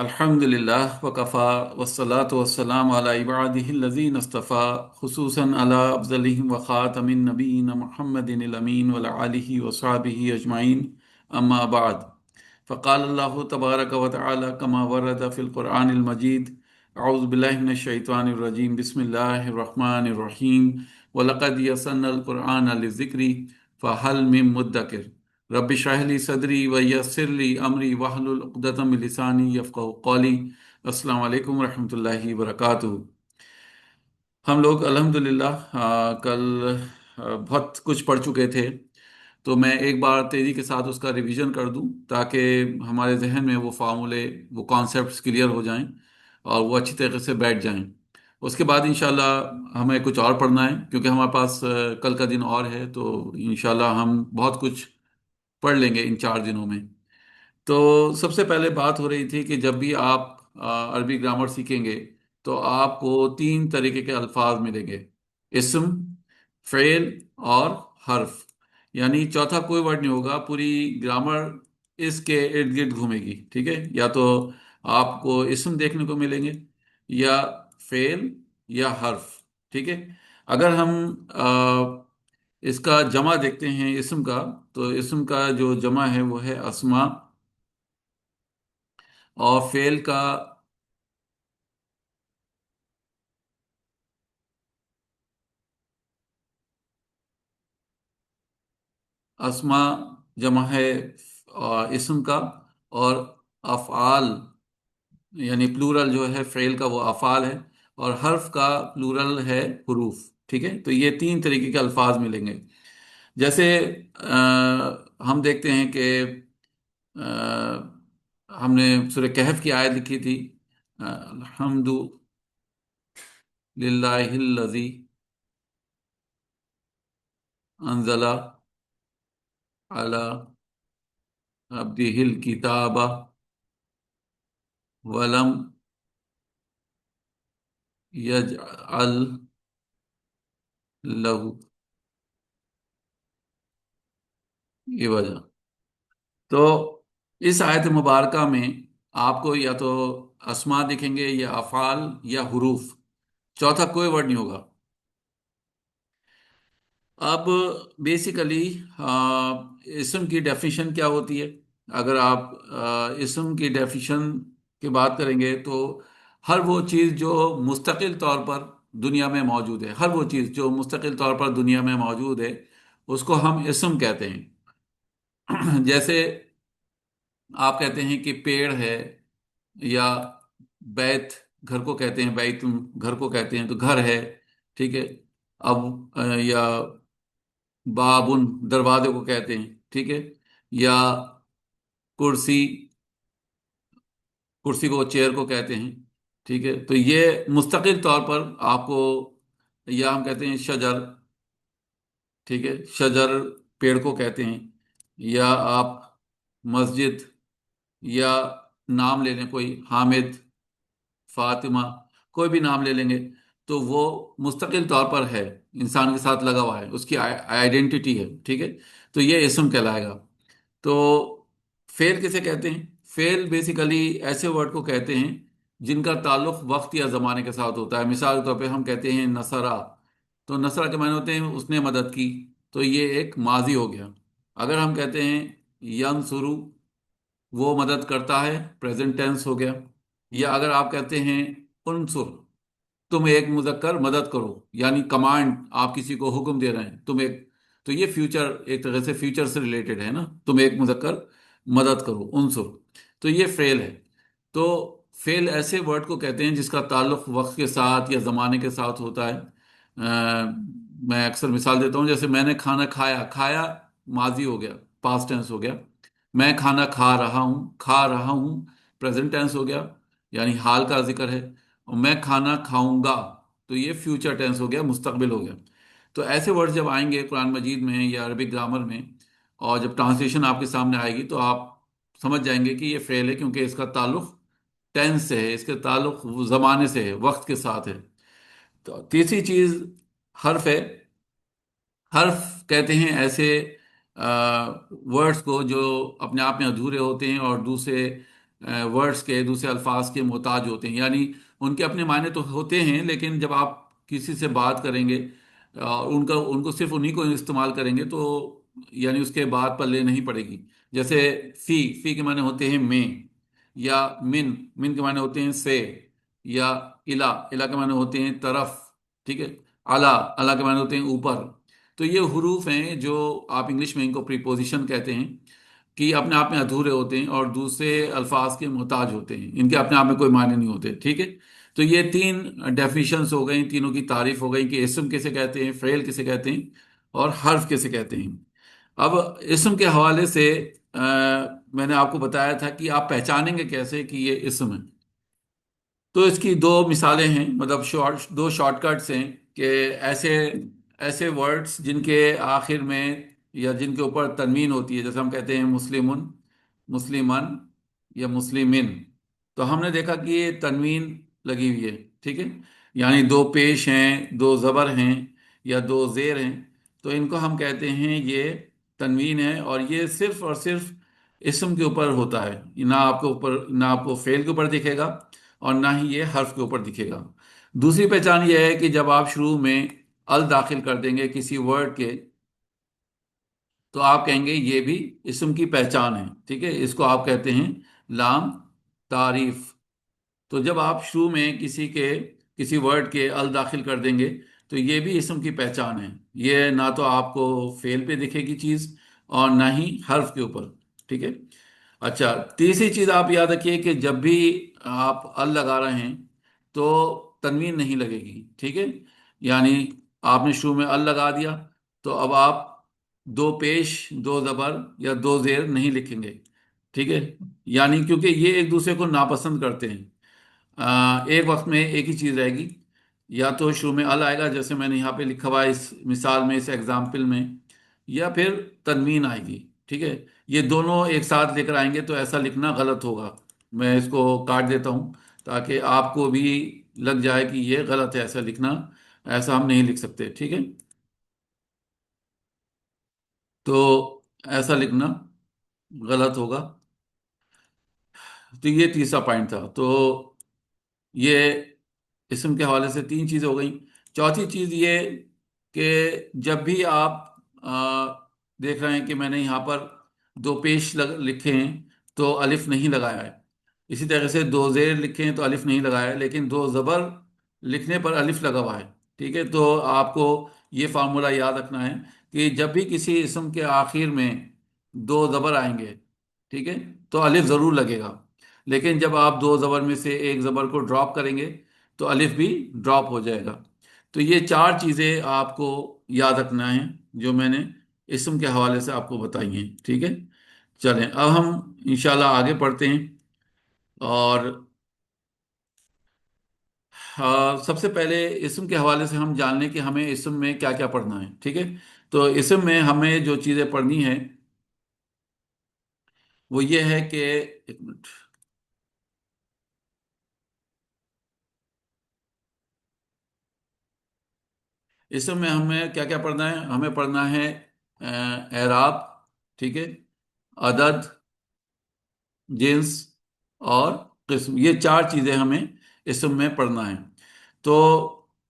अल्हम्दुलिल्लाह वकफ़ा वस्सलातु वस्सलामु अला इबादिहिल लज़ीन इस्तफ़ा खुसूसन अला अफ़ज़लिहिम व ख़ातमिन नबिय्यिन मुहम्मदिनिल अमीन व अला आलिहि व स्वहबिहि अजमईन अम्मा बाद फ़क़ाल अल्लाहु तबारक व तआला कमा वरद फ़िल क़ुरआनिल मजीद अऊज़ु बिल्लाहि मिनश शैतानिर रजीम बिस्मिल्लाहिर रहमानिर रहीम व लक़द यस्सरनल क़ुरआन लिज़िक्रि फ़हल मिन मुद्दकिर रब्बि इश्रह ली सदरी व यस्सिर ली अमरी वहलुल उक़दतम मिन लिसानी यफ़क़हू क़ौली। अस्सलामु अलैकुम रहमतुल्लाहि व बरकातुहू। हम लोग अल्हम्दुलिल्लाह कल बहुत कुछ पढ़ चुके थे, तो मैं एक बार तेज़ी के साथ उसका रिवीजन कर दूं ताकि हमारे जहन में वो फार्मूले, वो कॉन्सेप्ट्स क्लियर हो जाएं और वो अच्छी तरीके से बैठ जाएं। उसके बाद इंशाल्लाह हमें कुछ और पढ़ना है क्योंकि हमारे पास कल का दिन और है, तो इंशाल्लाह हम बहुत कुछ पढ़ लेंगे इन 4 दिनों में। तो सबसे पहले बात हो रही थी कि जब भी आप अरबी ग्रामर सीखेंगे तो आपको 3 तरीके के अल्फाज मिलेंगे: इस्म, फ़ेल और हर्फ। यानी चौथा कोई वर्ड नहीं होगा, पूरी ग्रामर इसके इर्द गिर्द घूमेगी। ठीक है, या तो आपको इस्म देखने को मिलेंगे या फ़ेल या हर्फ। ठीक है। अगर हम इसका जमा देखते हैं इस्म का, तो इस्म का जो जमा है वो है अस्मा, और फेल का अस्मा जमा है इस्म का, और अफ़आल यानी प्लूरल जो है फेल का वो अफ़ाल है, और हर्फ का प्लूरल है हुरूफ। ठीक है, तो ये 3 तरीके के अल्फाज मिलेंगे। जैसे हम देखते हैं कि हमने सूरह कहफ की आयत लिखी थी, अल्हम्दु लिल्लाहिल्लज़ी अंज़ला अला अब्दिहिल किताबा वलम यजअल लहू इवजा। तो इस आयत मुबारका में आपको या तो अस्मा दिखेंगे या अफ़ाल या हुरूफ, चौथा कोई वर्ड नहीं होगा। अब बेसिकली इसम की डेफिनेशन क्या होती है? अगर आप इसम की डेफिनेशन की बात करेंगे तो हर वो चीज़ जो मुस्तकिल तौर पर दुनिया में मौजूद है, हर वो चीज़ जो मुस्तकिल तौर पर दुनिया में मौजूद है उसको हम इसम कहते हैं। जैसे आप कहते हैं कि पेड़ है, या बैत, घर को कहते हैं बैत, घर को कहते हैं तो घर है। ठीक है। अब या बाबुन, दरवाजे को कहते हैं। ठीक है। या कुर्सी, कुर्सी को, चेयर को कहते हैं। ठीक है, तो ये मुस्तकिल तौर पर आपको, या हम कहते हैं शजर। ठीक है, शजर पेड़ को कहते हैं। या आप मस्जिद, या नाम ले लें कोई, हामिद, फातिमा, कोई भी नाम ले लेंगे तो वो मुस्तकिल तौर पर है, इंसान के साथ लगा हुआ है, उसकी आइडेंटिटी है। ठीक है, तो ये इसम कहलाएगा। तो फेल किसे कहते हैं? फेल बेसिकली ऐसे वर्ड को कहते हैं जिनका ताल्लुक वक्त या ज़माने के साथ होता है। मिसाल के तौर पे हम कहते हैं नसरा, तो नसरा के माने होते हैं उसने मदद की, तो ये एक माजी हो गया। अगर हम कहते हैं यंसुरु, वो मदद करता है, प्रेजेंट टेंस हो गया। या अगर आप कहते हैं उनसुर, तुम एक मुजक्कर मदद करो, यानी कमांड, आप किसी को हुक्म दे रहे हैं, तुम एक, तो ये फ्यूचर, एक तरह से फ्यूचर से रिलेटेड है ना, तुम एक मुजक्कर मदद करो, उनसुर। तो ये फेल है। तो फेल ऐसे वर्ड को कहते हैं जिसका ताल्लुक वक्त के साथ या ज़माने के साथ होता है। मैं अक्सर मिसाल देता हूँ, जैसे मैंने खाना खाया, खाया माजी हो गया, पास्ट टेंस हो गया। मैं खाना खा रहा हूँ, खा रहा हूँ प्रेजेंट टेंस हो गया, यानी हाल का जिक्र है। और मैं खाना खाऊंगा, तो ये फ्यूचर टेंस हो गया, मुस्तकबिल हो गया। तो ऐसे वर्ड जब आएंगे कुरान मजीद में या अरबिक ग्रामर में, और जब ट्रांसलेशन आपके सामने आएगी तो आप समझ जाएंगे कि ये फेल है, क्योंकि इसका ताल्लुक टेंस से है, इसके ताल्लुक जमाने से है, वक्त के साथ है। तो तीसरी चीज हर्फ है। हर्फ कहते हैं ऐसे वर्ड्स को जो अपने आप में अधूरे होते हैं और दूसरे वर्ड्स के, दूसरे अल्फाज के मोहताज होते हैं। यानी उनके अपने मायने तो होते हैं, लेकिन जब आप किसी से बात करेंगे और उनका उनको सिर्फ उन्हीं को इस्तेमाल करेंगे तो यानी उसके बाद पल्ले नहीं पड़ेगी। जैसे फी के माने होते हैं में, या मिन के माने होते हैं से, या इला के माने होते हैं तरफ, ठीक है। अला के माने होते हैं ऊपर। तो ये हुरूफ हैं जो आप इंग्लिश में इनको प्रीपोजिशन कहते हैं, कि अपने आप में अधूरे होते हैं और दूसरे अल्फाज के मोहताज होते हैं, इनके अपने आप में कोई मायने नहीं होते, ठीक है। तो ये तीन डेफिनेशंस हो गई, तीनों की तारीफ हो गई कि इसम किसे कहते हैं, फ़ेल किसे कहते हैं, और हर्फ किसे कहते हैं। अब इसम के हवाले से मैंने आपको बताया था कि आप पहचानेंगे कैसे कि ये इसम है। तो इसकी दो मिसालें हैं, मतलब दो शॉर्टकट्स हैं कि ऐसे ऐसे वर्ड्स जिनके आखिर में या जिनके ऊपर तनवीन होती है, जैसे हम कहते हैं मुस्लिमुन, मुस्लिमन, या मुस्लिमिन। तो हमने देखा कि ये तनवीन लगी हुई है, ठीक है। यानी दो पेश हैं, दो ज़बर हैं, या दो ज़ेर हैं। तो इनको हम कहते हैं ये तनवीन है, और ये सिर्फ और सिर्फ इसम के ऊपर होता है, ना आपको ऊपर, ना आपको फेल के ऊपर दिखेगा, और ना ही ये हर्फ के ऊपर दिखेगा। दूसरी पहचान ये है कि जब आप शुरू में अल दाखिल कर देंगे किसी वर्ड के, तो आप कहेंगे ये भी इसम की पहचान है, ठीक है। इसको आप कहते हैं लाम तारीफ। तो जब आप शुरू में किसी वर्ड के अल दाखिल कर देंगे, तो ये भी इसम की पहचान है। ये ना तो आपको फेल पे दिखेगी चीज, और ना ही हर्फ के ऊपर, ठीक है। अच्छा, तीसरी चीज आप याद रखिए कि जब भी आप अल लगा रहे हैं तो तनवीन नहीं लगेगी, ठीक है। यानी आपने शुरू में अल लगा दिया, तो अब आप दो पेश, दो जबर, या दो जेर नहीं लिखेंगे, ठीक है। यानी क्योंकि ये एक दूसरे को नापसंद करते हैं। एक वक्त में एक ही चीज रहेगी, या तो शुरू में अल आएगा जैसे मैंने यहाँ पे लिखा हुआ है इस मिसाल में, इस एग्जाम्पल में, या फिर तनवीन आएगी, ठीक है। ये दोनों एक साथ लेकर आएंगे तो ऐसा लिखना गलत होगा। मैं इसको काट देता हूँ ताकि आपको भी लग जाए कि ये गलत है ऐसा लिखना, ऐसा हम नहीं लिख सकते, ठीक है। तो ऐसा लिखना गलत होगा। तो ये तीसरा पॉइंट था। तो ये इसम के हवाले से तीन चीज़ हो गई। चौथी चीज़ ये कि जब भी आप देख रहे हैं कि मैंने यहाँ पर दो पेश लिखे हैं तो अलिफ नहीं लगाया है, इसी तरह से दो जेर लिखे हैं तो अलिफ नहीं लगाया है, लेकिन दो ज़बर लिखने पर अलिफ लगा हुआ है, ठीक है। तो आपको ये फार्मूला याद रखना है कि जब भी किसी इसम के आखिर में दो ज़बर आएंगे, ठीक है, तो अलिफ ज़रूर लगेगा। लेकिन जब आप दो ज़बर में से एक ज़बर को ड्रॉप करेंगे तो अलिफ भी ड्रॉप हो जाएगा। तो ये चार चीज़ें आपको याद रखना है जो मैंने इसम के हवाले से आपको बताई हैं, ठीक है। चलें अब हम इंशाल्लाह आगे पढ़ते हैं। और सबसे पहले इसम के हवाले से हम जान लें कि हमें इसम में क्या क्या पढ़ना है, ठीक है। तो इसम में हमें जो चीज़ें पढ़नी है वो ये है कि, एक मिनट, इसम में हमें क्या क्या पढ़ना है। हमें पढ़ना है एराब, ठीक है, अदद, जिन्स, और किस्म। ये चार चीज़ें हमें इसम में पढ़ना है। तो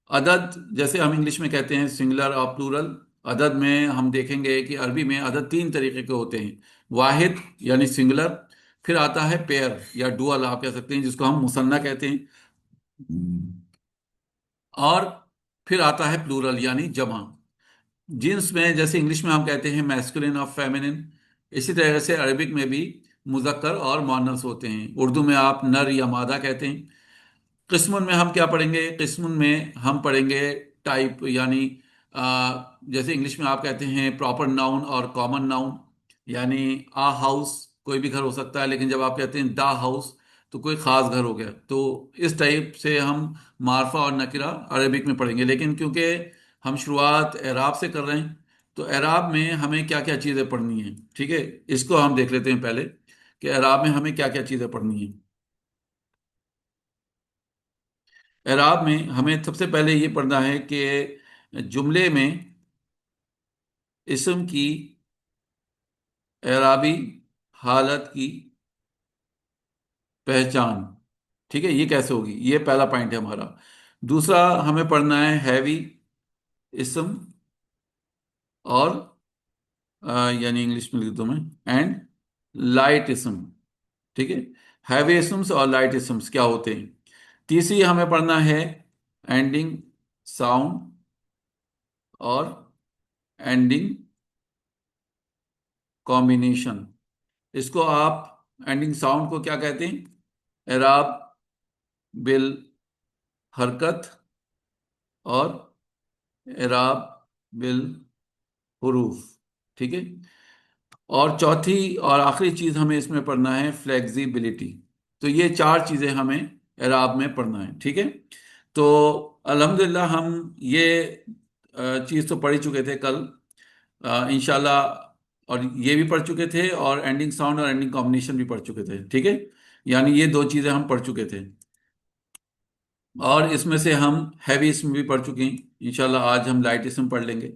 अदद, जैसे हम इंग्लिश में कहते हैं सिंगुलर और प्लूरल, अदद में हम देखेंगे कि अरबी में अदद तीन तरीके के होते हैं। वाहिद यानी सिंगुलर, फिर आता है पेयर या डुअल आप कह सकते हैं जिसको हम मुसन्ना कहते हैं, और फिर आता है प्लूरल यानी जमा। जिन्स में जैसे इंग्लिश में हम कहते हैं मैस्कुलिन और फेमिनिन, इसी तरह से अरबिक में भी मुजक्कर और मुअन्नस होते हैं। उर्दू में आप नर या मादा कहते हैं। किस्मुन में हम क्या पढ़ेंगे, किस्मुन में हम पढ़ेंगे टाइप, यानी जैसे इंग्लिश में आप कहते हैं प्रॉपर नाउन और कॉमन नाउन। यानी आ हाउस कोई भी घर हो सकता है, लेकिन जब आप कहते हैं दा हाउस तो कोई ख़ास घर हो गया। तो इस टाइप से हम मार्फा और नकिरा अरबिक में पढ़ेंगे। लेकिन क्योंकि हम शुरुआत एराब से कर रहे हैं, तो एराब में हमें क्या क्या चीज़ें पढ़नी हैं, ठीक है। इसको हम देख लेते हैं पहले कि एराब में हमें क्या क्या चीज़ें पढ़नी हैं। एराब में हमें सबसे पहले ये पढ़ना है कि जुमले में इस्म की एराबी हालत की पहचान। ठीक है, ये कैसे होगी, ये पहला पॉइंट है हमारा। दूसरा, हमें पढ़ना है हैवी इसम और यानी इंग्लिश में लिख दूं मैं, एंड लाइट इसम। ठीक है, हैवी इसम्स और लाइट इसम्स क्या होते हैं। तीसरी हमें पढ़ना है एंडिंग साउंड और एंडिंग कॉम्बिनेशन। इसको आप एंडिंग साउंड को क्या कहते हैं, एराब, बिल, हरकत, और एराब, बिल, हुरूफ। ठीक है। और चौथी और आखिरी चीज हमें इसमें पढ़ना है फ्लेक्सिबिलिटी। तो ये चार चीजें हमें एराब में पढ़ना है। ठीक है। तो अल्हम्दुलिल्लाह हम ये चीज तो पढ़ ही चुके थे कल, इंशाल्लाह। और ये भी पढ़ चुके थे, और एंडिंग साउंड और एंडिंग कॉम्बिनेशन भी पढ़ चुके थे। ठीक है, यानी ये दो चीजें हम पढ़ चुके थे। और इसमें से हम हैवी इसम भी पढ़ चुके हैं। इंशाल्लाह आज हम लाइट इसम पढ़ लेंगे,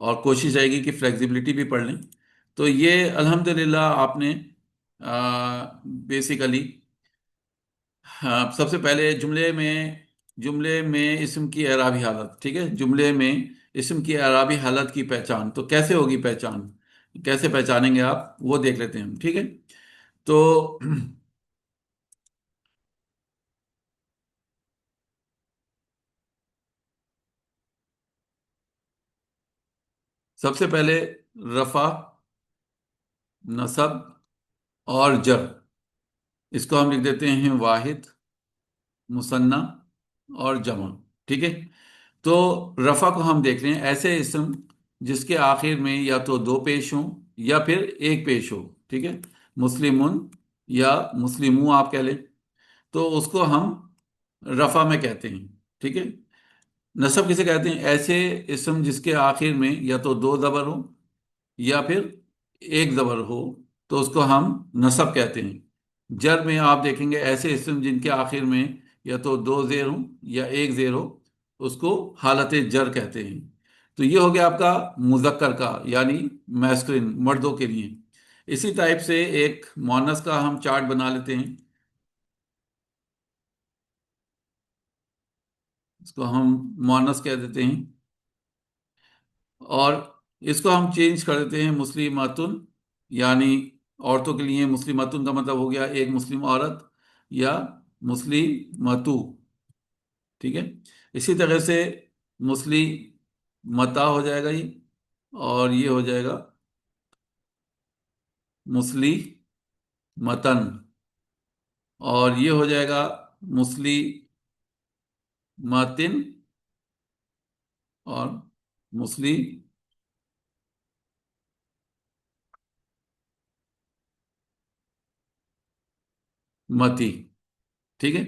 और कोशिश रहेगी कि फ्लेक्सिबिलिटी भी पढ़ लें। तो ये अल्हम्दुलिल्लाह आपने बेसिकली, हाँ, सबसे पहले जुमले में इसम की एराबी हालत। ठीक है, जुमले में इसम की एराबी हालत की पहचान तो कैसे होगी, पहचान कैसे पहचानेंगे आप, वो देख लेते हैं हम। ठीक है। तो सबसे पहले रफा, नसब और जर, इसको हम लिख देते हैं वाहिद, मुसन्ना और जमा। ठीक है। तो रफा को हम देख रहे हैं, ऐसे इसम जिसके आखिर में या तो दो पेश हों या फिर एक पेश हो। ठीक है, मुस्लिमुन या मुस्लिमू आप कह लें, तो उसको हम रफा में कहते हैं। ठीक है। नसब किसे कहते हैं, ऐसे इसम जिसके आखिर में या तो दो जबर हो या फिर एक जबर हो, तो उसको हम नसब कहते हैं। जर में आप देखेंगे ऐसे इसम जिनके आखिर में या तो दो जेर हो या एक जेर हो, उसको हालत जर कहते हैं। तो ये हो गया आपका मुजक्कर का, यानी मैस्कुलिन, मर्दों के लिए। इसी टाइप से एक मोनस का हम चार्ट बना लेते हैं। इसको हम मोनस कह देते हैं, और इसको हम चेंज कर देते हैं मुस्लिमातुन, यानी औरतों के लिए मुस्लिमातुन का मतलब हो गया एक मुस्लिम औरत, या मुस्लिमतु। ठीक है। इसी तरह से मुस्लिम मता हो जाएगा ये, और ये हो जाएगा मुस्लिम मतन, और ये हो जाएगा मुस्लिम मतिन, और मुस्लिम मती। ठीक है।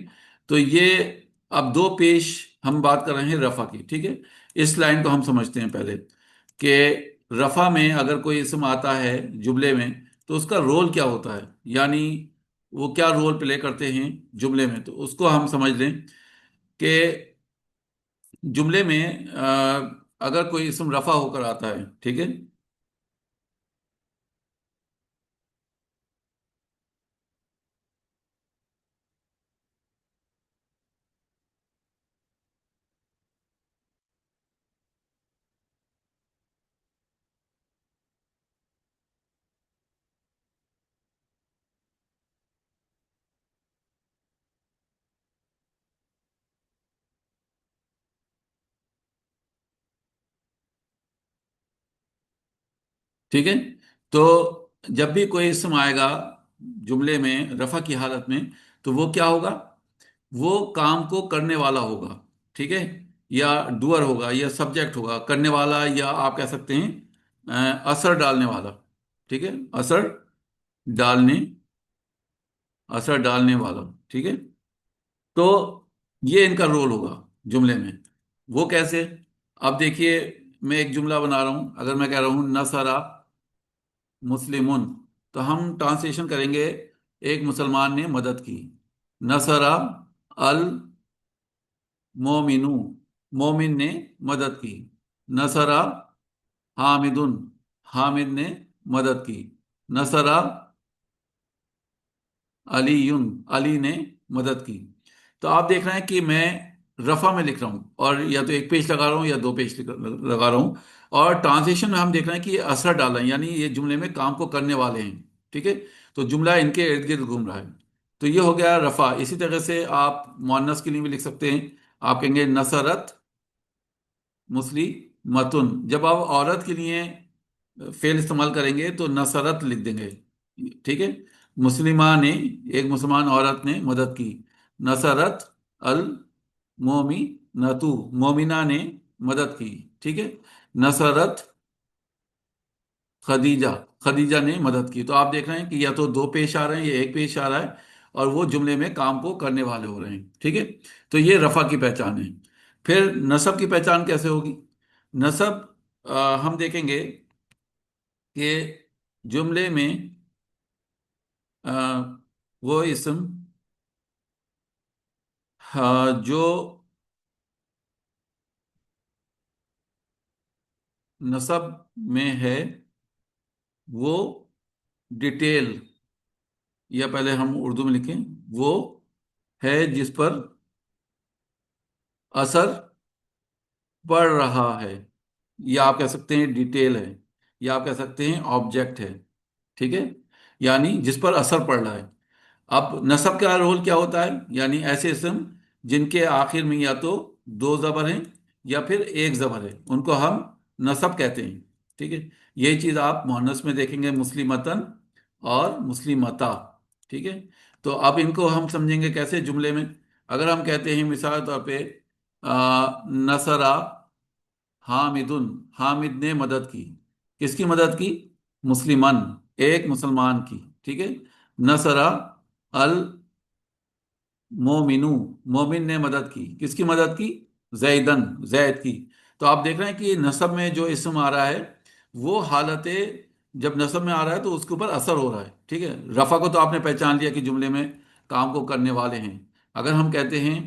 तो ये अब दो पेश हम बात कर रहे हैं रफा की। ठीक है, इस लाइन को हम समझते हैं पहले, कि रफा में अगर कोई इसम आता है जुमले में, तो उसका रोल क्या होता है, यानी वो क्या रोल प्ले करते हैं जुमले में। तो उसको हम समझ लें कि जुमले में अगर कोई इसम रफा होकर आता है, ठीक है। ठीक है। तो जब भी कोई इसम आएगा जुमले में रफा की हालत में, तो वो क्या होगा, वो काम को करने वाला होगा। ठीक है, या डूअर होगा, या सब्जेक्ट होगा करने वाला, या आप कह सकते हैं असर डालने वाला। ठीक है, डालने असर डालने वाला। ठीक है। तो ये इनका रोल होगा जुमले में। वो कैसे, अब देखिए, मैं एक जुमला बना रहा हूं, अगर मैं कह रहा हूं नसरा मुस्लिमुन, तो हम ट्रांसलेशन करेंगे, एक मुसलमान ने मदद की। नसरा अल मोमिनु, मोमिन ने मदद की। नसरा हामिदुन, हामिद ने मदद की। नसरा अलीयुन, अली ने मदद की। तो आप देख रहे हैं कि मैं रफा में लिख रहा हूँ, और या तो एक पेज लगा रहा हूँ या दो पेज लगा रहा हूँ। और ट्रांसलेशन में हम देख रहे हैं कि ये असर डाल रहे हैं, यानी ये जुमले में काम को करने वाले हैं। ठीक है, तो जुमला इनके इर्द गिर्द घूम रहा है। तो ये हो गया रफा। इसी तरह से आप मुअन्नस के लिए भी लिख सकते हैं। आप कहेंगे नसरत मुस्लिमतुन। जब आप औरत के लिए फेल इस्तेमाल करेंगे तो नसरत लिख देंगे। ठीक है, मुस्लिमा ने, एक मुसलमान औरत ने मदद की। नसरत अल मोमी नतु, मोमिना ने मदद की। ठीक है, नसरत खदीजा, खदीजा ने मदद की। तो आप देख रहे हैं कि या तो दो पेश आ रहे हैं या एक पेश आ रहा है, और वो जुमले में काम को करने वाले हो रहे हैं। ठीक है, तो ये रफा की पहचान है। फिर नसब की पहचान कैसे होगी? नसब हम देखेंगे कि जुमले में अ, वो इसम जो नसब में है वो डिटेल, या पहले हम उर्दू में लिखें, वो है जिस पर असर पड़ रहा है, या आप कह सकते हैं डिटेल है, या आप कह सकते हैं ऑब्जेक्ट है। ठीक है, यानी जिस पर असर पड़ रहा है। अब नसब का रोल क्या होता है? यानी ऐसे इसम जिनके आखिर में या तो दो जबर हैं या फिर एक जबर है, उनको हम नसब कहते हैं। ठीक है, यही चीज आप मुहन्नस में देखेंगे, मुस्लिमतन और मुस्लिमता। ठीक है, तो अब इनको हम समझेंगे कैसे जुमले में। अगर हम कहते हैं मिसाल के तौर पे नसरा हामिदुन, हामिद ने मदद की। किसकी मदद की? मुस्लिमन, एक मुसलमान की। ठीक है, नसरा अल मोमिनु, मोमिन ने मदद की। किसकी मदद की? जैदन, जैद की। तो आप देख रहे हैं कि नसब में जो इसम आ रहा है वो हालत, जब नसब में आ रहा है तो उसके ऊपर असर हो रहा है। ठीक है, रफा को तो आपने पहचान लिया कि जुमले में काम को करने वाले हैं। अगर हम कहते हैं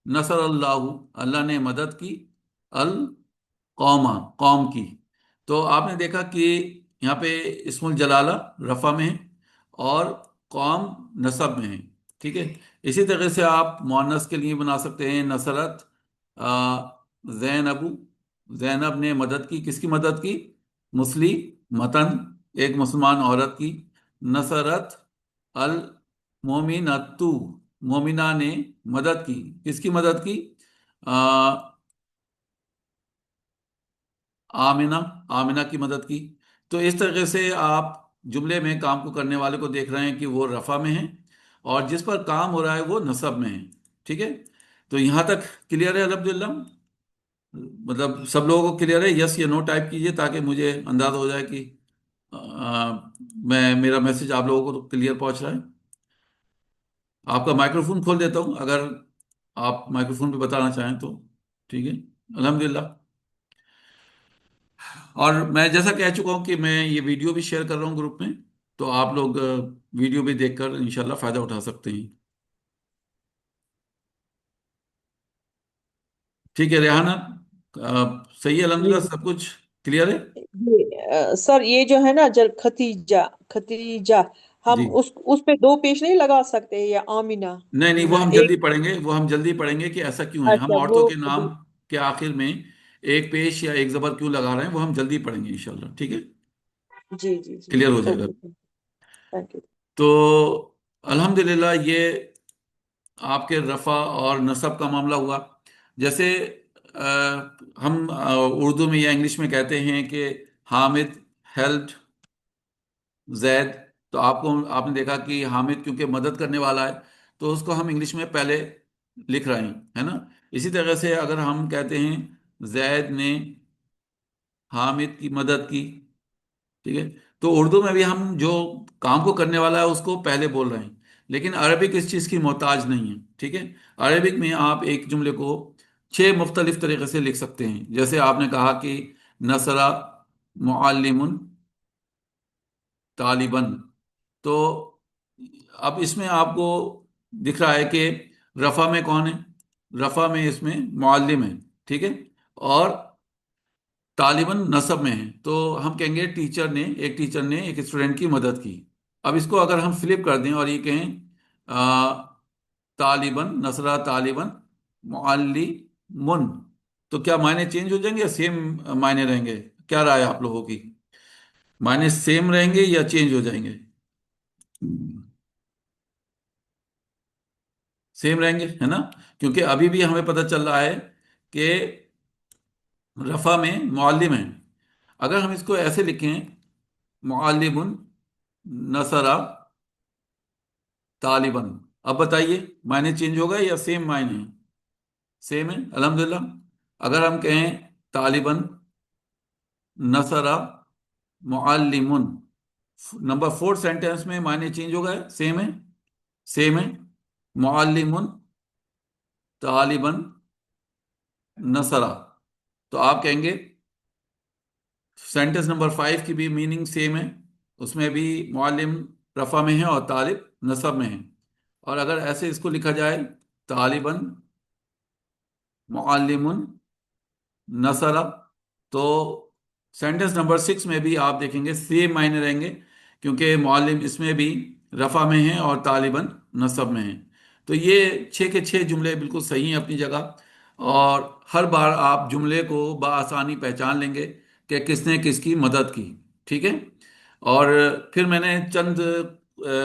नसर अल्लाह, अल्लाह ने मदद की, अल कौमा, कौम की। तो आपने देखा कि यहाँ पे इस्मुल जलाला रफा में है और कौम नसब में है। ठीक है, इसी तरह से आप मुअन्नस के लिए बना सकते हैं नसरत जैनबू, जैनब ने मदद की। किसकी मदद की? मुस्लिमतन, एक मुसलमान औरत की। नसरत अल मोमिनतु, मोमिना ने मदद की। किसकी मदद की? आमिना, आमिना की मदद की। तो इस तरीके से आप जुमले में काम को करने वाले को देख रहे हैं कि वो रफा में है, और जिस पर काम हो रहा है वो नसब में है। ठीक है, तो यहां तक क्लियर है अल्हम्दुलिल्लाह? मतलब सब लोगों को क्लियर है? यस या नो टाइप कीजिए ताकि मुझे अंदाजा हो जाए कि मैं, मेरा मैसेज आप लोगों को तो क्लियर पहुंच रहा है। आपका माइक्रोफोन खोल देता हूं अगर आप माइक्रोफोन पे बताना चाहें तो। ठीक है, अल्हम्दुलिल्लाह। और मैं जैसा कह चुका हूं कि मैं ये वीडियो भी शेयर कर रहा हूँ ग्रुप में, तो आप लोग वीडियो भी देखकर इंशाल्लाह फायदा उठा सकते हैं। ठीक है रेहाना, सही है जी अल्हम्दुलिल्लाह, सब कुछ क्लियर है? सर, ये जो है ना, जल खतीजा, खतीजा, जी, हम उस पे दो पेश नहीं लगा सकते, या आमिना? नहीं नहीं, वो ना हम एक। जल्दी पढ़ेंगे, वो हम जल्दी पढ़ेंगे कि ऐसा क्यों है, हम अच्छा, वो औरतों के नाम के आखिर में एक पेश या एक जबर क्यों लगा रहे हैं, वो हम जल्दी पढ़ेंगे इंशाल्लाह। ठीक है, जी जी जी। क्लियर हो जाएगा। Okay, thank you. तो अल्हम्दुलिल्लाह, ये आपके रफ़ा और नसब का मामला हुआ। जैसे हम उर्दू में या इंग्लिश में कहते हैं कि हामिद हेल्प्ड जैद। तो आपको, आपने देखा कि हामिद क्योंकि मदद करने वाला है, तो उसको हम इंग्लिश में पहले लिख रहे हैं, है ना? इसी तरह से अगर हम कहते हैं जैद ने हामिद की मदद की, ठीक है, तो उर्दू में भी हम जो काम को करने वाला है उसको पहले बोल रहे हैं। लेकिन अरबिक इस चीज़ की मोहताज नहीं है। ठीक है, अरबिक में आप एक जुमले को छह मुख्तलिफ तरीके से लिख सकते हैं। जैसे आपने कहा कि नसरा मुअल्लिमुन तालिबन। तो अब इसमें आपको दिख रहा है कि रफ़ा में कौन है? रफ़ा में इसमें मुअल्लिम है। ठीक है, और तालिबन नसब में है, तो हम कहेंगे एक टीचर ने एक स्टूडेंट की मदद की। अब इसको अगर हम फ्लिप कर दें और ये कहें तालिबन नसरा तालिबन मुअल्लिमुन, तो क्या मायने चेंज हो जाएंगे या सेम मायने रहेंगे? क्या राय है आप लोगों की? मायने सेम रहेंगे या चेंज हो जाएंगे? सेम रहेंगे, है ना? क्योंकि अभी भी हमें पता चल रहा है कि रफा में मुअल्लिम है। अगर हम इसको ऐसे लिखें, मुअल्लिमुन नसरा तालिबन, अब बताइए मायने चेंज होगा या सेम मायने हैं? सेम है, अल्हम्दुलिल्लाह। अगर हम कहें तालिबन नसरा मुअल्लिमुन, नंबर फोर्थ सेंटेंस में मायने चेंज हो गए, सेम है? सेम है। मुअल्लिमुन तालिबन नसरा, तो आप कहेंगे सेंटेंस नंबर 5 की भी मीनिंग सेम है। उसमें भी मुअल्लिम रफा में है और तालिब नसब में है। और अगर ऐसे इसको लिखा जाए, तालिबन मुअल्लिमुन नसरा, तो सेंटेंस नंबर 6 में भी आप देखेंगे सेम मायने रहेंगे, क्योंकि मुअल्लिम इसमें भी रफा में है और तालिबन नसब में है। तो ये छः के छः जुमले बिल्कुल सही हैं अपनी जगह, और हर बार आप जुमले को बआसानी पहचान लेंगे कि किसने किसकी मदद की। ठीक है। और फिर मैंने चंद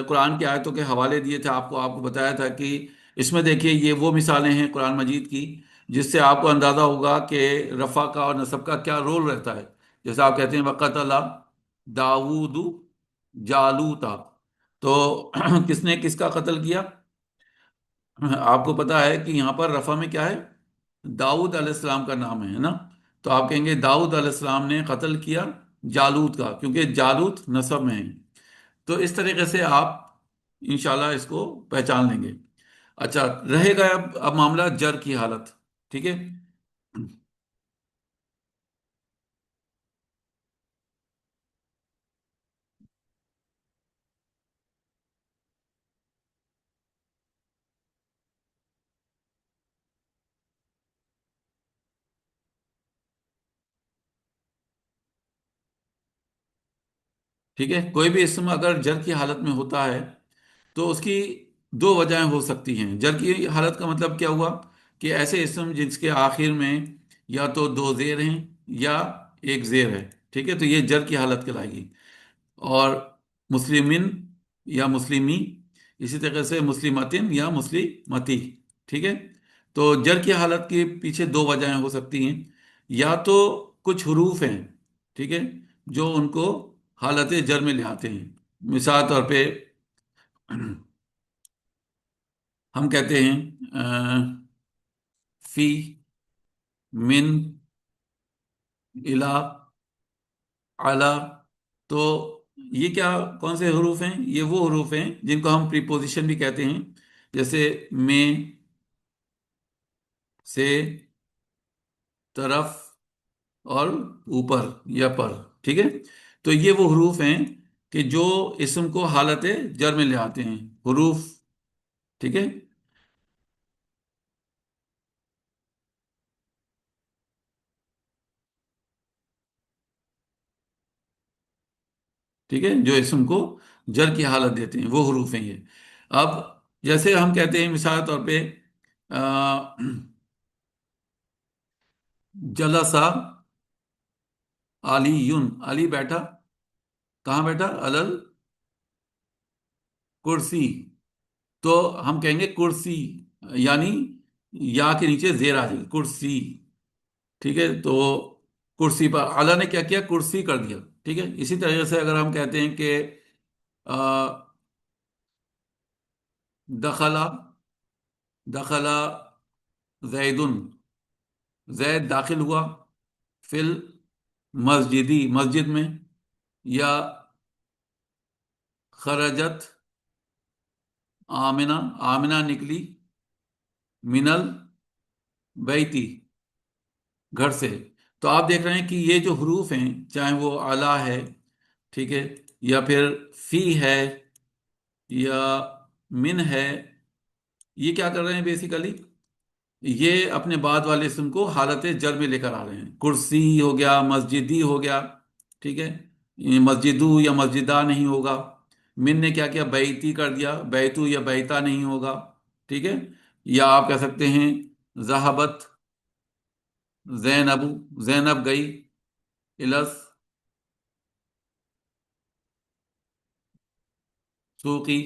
कुरान की आयतों के हवाले दिए थे आपको, आपको बताया था कि इसमें देखिए ये वो मिसालें हैं कुरान मजीद की जिससे आपको अंदाज़ा होगा कि रफ़ा का और नसब का क्या रोल रहता है। जैसे आप कहते हैं वक़तला दाऊद जालूता, तो किसने किसका कत्ल किया? आपको पता है कि यहाँ पर रफ़ा में क्या है? दाऊद अलैहिस्सलाम का नाम है ना? तो आप कहेंगे दाऊद अलैहिस्सलाम ने कत्ल किया जालूत का, क्योंकि जालूत नसब में है। तो इस तरीके से आप इंशाल्लाह इसको पहचान लेंगे। अच्छा, रहेगा अब मामला जर की हालत। ठीक है। ठीक है, कोई भी इसम अगर जर की हालत में होता है तो उसकी दो वजहें हो सकती हैं। जर की हालत का मतलब क्या हुआ कि ऐसे इसम जिसके आखिर में या तो दो जेर हैं या एक जेर है। ठीक है, तो ये जर की हालत कहलाएगी। और मुस्लिमिन या मुस्लिमी, इसी तरह से मुस्लिमतिन या मुस्लिमती। ठीक है। तो जर की हालत के पीछे दो वजहें हो सकती हैं। या तो कुछ हरूफ हैं, ठीक है, जो उनको हालत जर में ले आते हैं। मिसाल तौर पे हम कहते हैं फी, मिन, इला, अला। तो ये क्या, कौन से हरूफ हैं? ये वो हरूफ हैं जिनको हम प्रीपोजिशन भी कहते हैं, जैसे में, से, तरफ और ऊपर या पर। ठीक है। तो ये वो हरूफ हैं कि जो इसम को हालत जर में ले आते हैं, हरूफ। ठीक है। ठीक है, जो इसम को जर की हालत देते हैं वो हरूफ हैं ये। अब जैसे हम कहते हैं मिसाल तौर पे अ, जलसा अलीयुन, अली बैठा, कहाँ बैठा? अलल कुर्सी। तो हम कहेंगे कुर्सी, यानी या के नीचे जेर आ जाएगी, कुर्सी। ठीक है। तो कुर्सी पर अला ने क्या किया? कुर्सी कर दिया। ठीक है। इसी तरह से अगर हम कहते हैं कि अ, दखला, दखला जैदुन, जैद दाखिल हुआ फिल मस्जिदी, मस्जिद में। या खरजत आमिना, आमिना निकली मिनल बैती, घर से। तो आप देख रहे हैं कि ये जो हरूफ हैं, चाहे वो आला है, ठीक है, या फिर फी है, या मिन है, ये क्या कर रहे हैं बेसिकली? یہ اپنے بعد والے اسم کو حالت جر میں لے کر آ رہے ہیں. کرسی ہو گیا، مسجدی ہو گیا. ٹھیک ہے. یہ مسجدو یا مسجدہ نہیں ہوگا. من نے کیا کیا، بیتی کر دیا، بیتو یا بیتا نہیں ہوگا. ٹھیک ہے. یا آپ کہہ سکتے ہیں ذہبت زینب، زینب گئی. الس سوقی،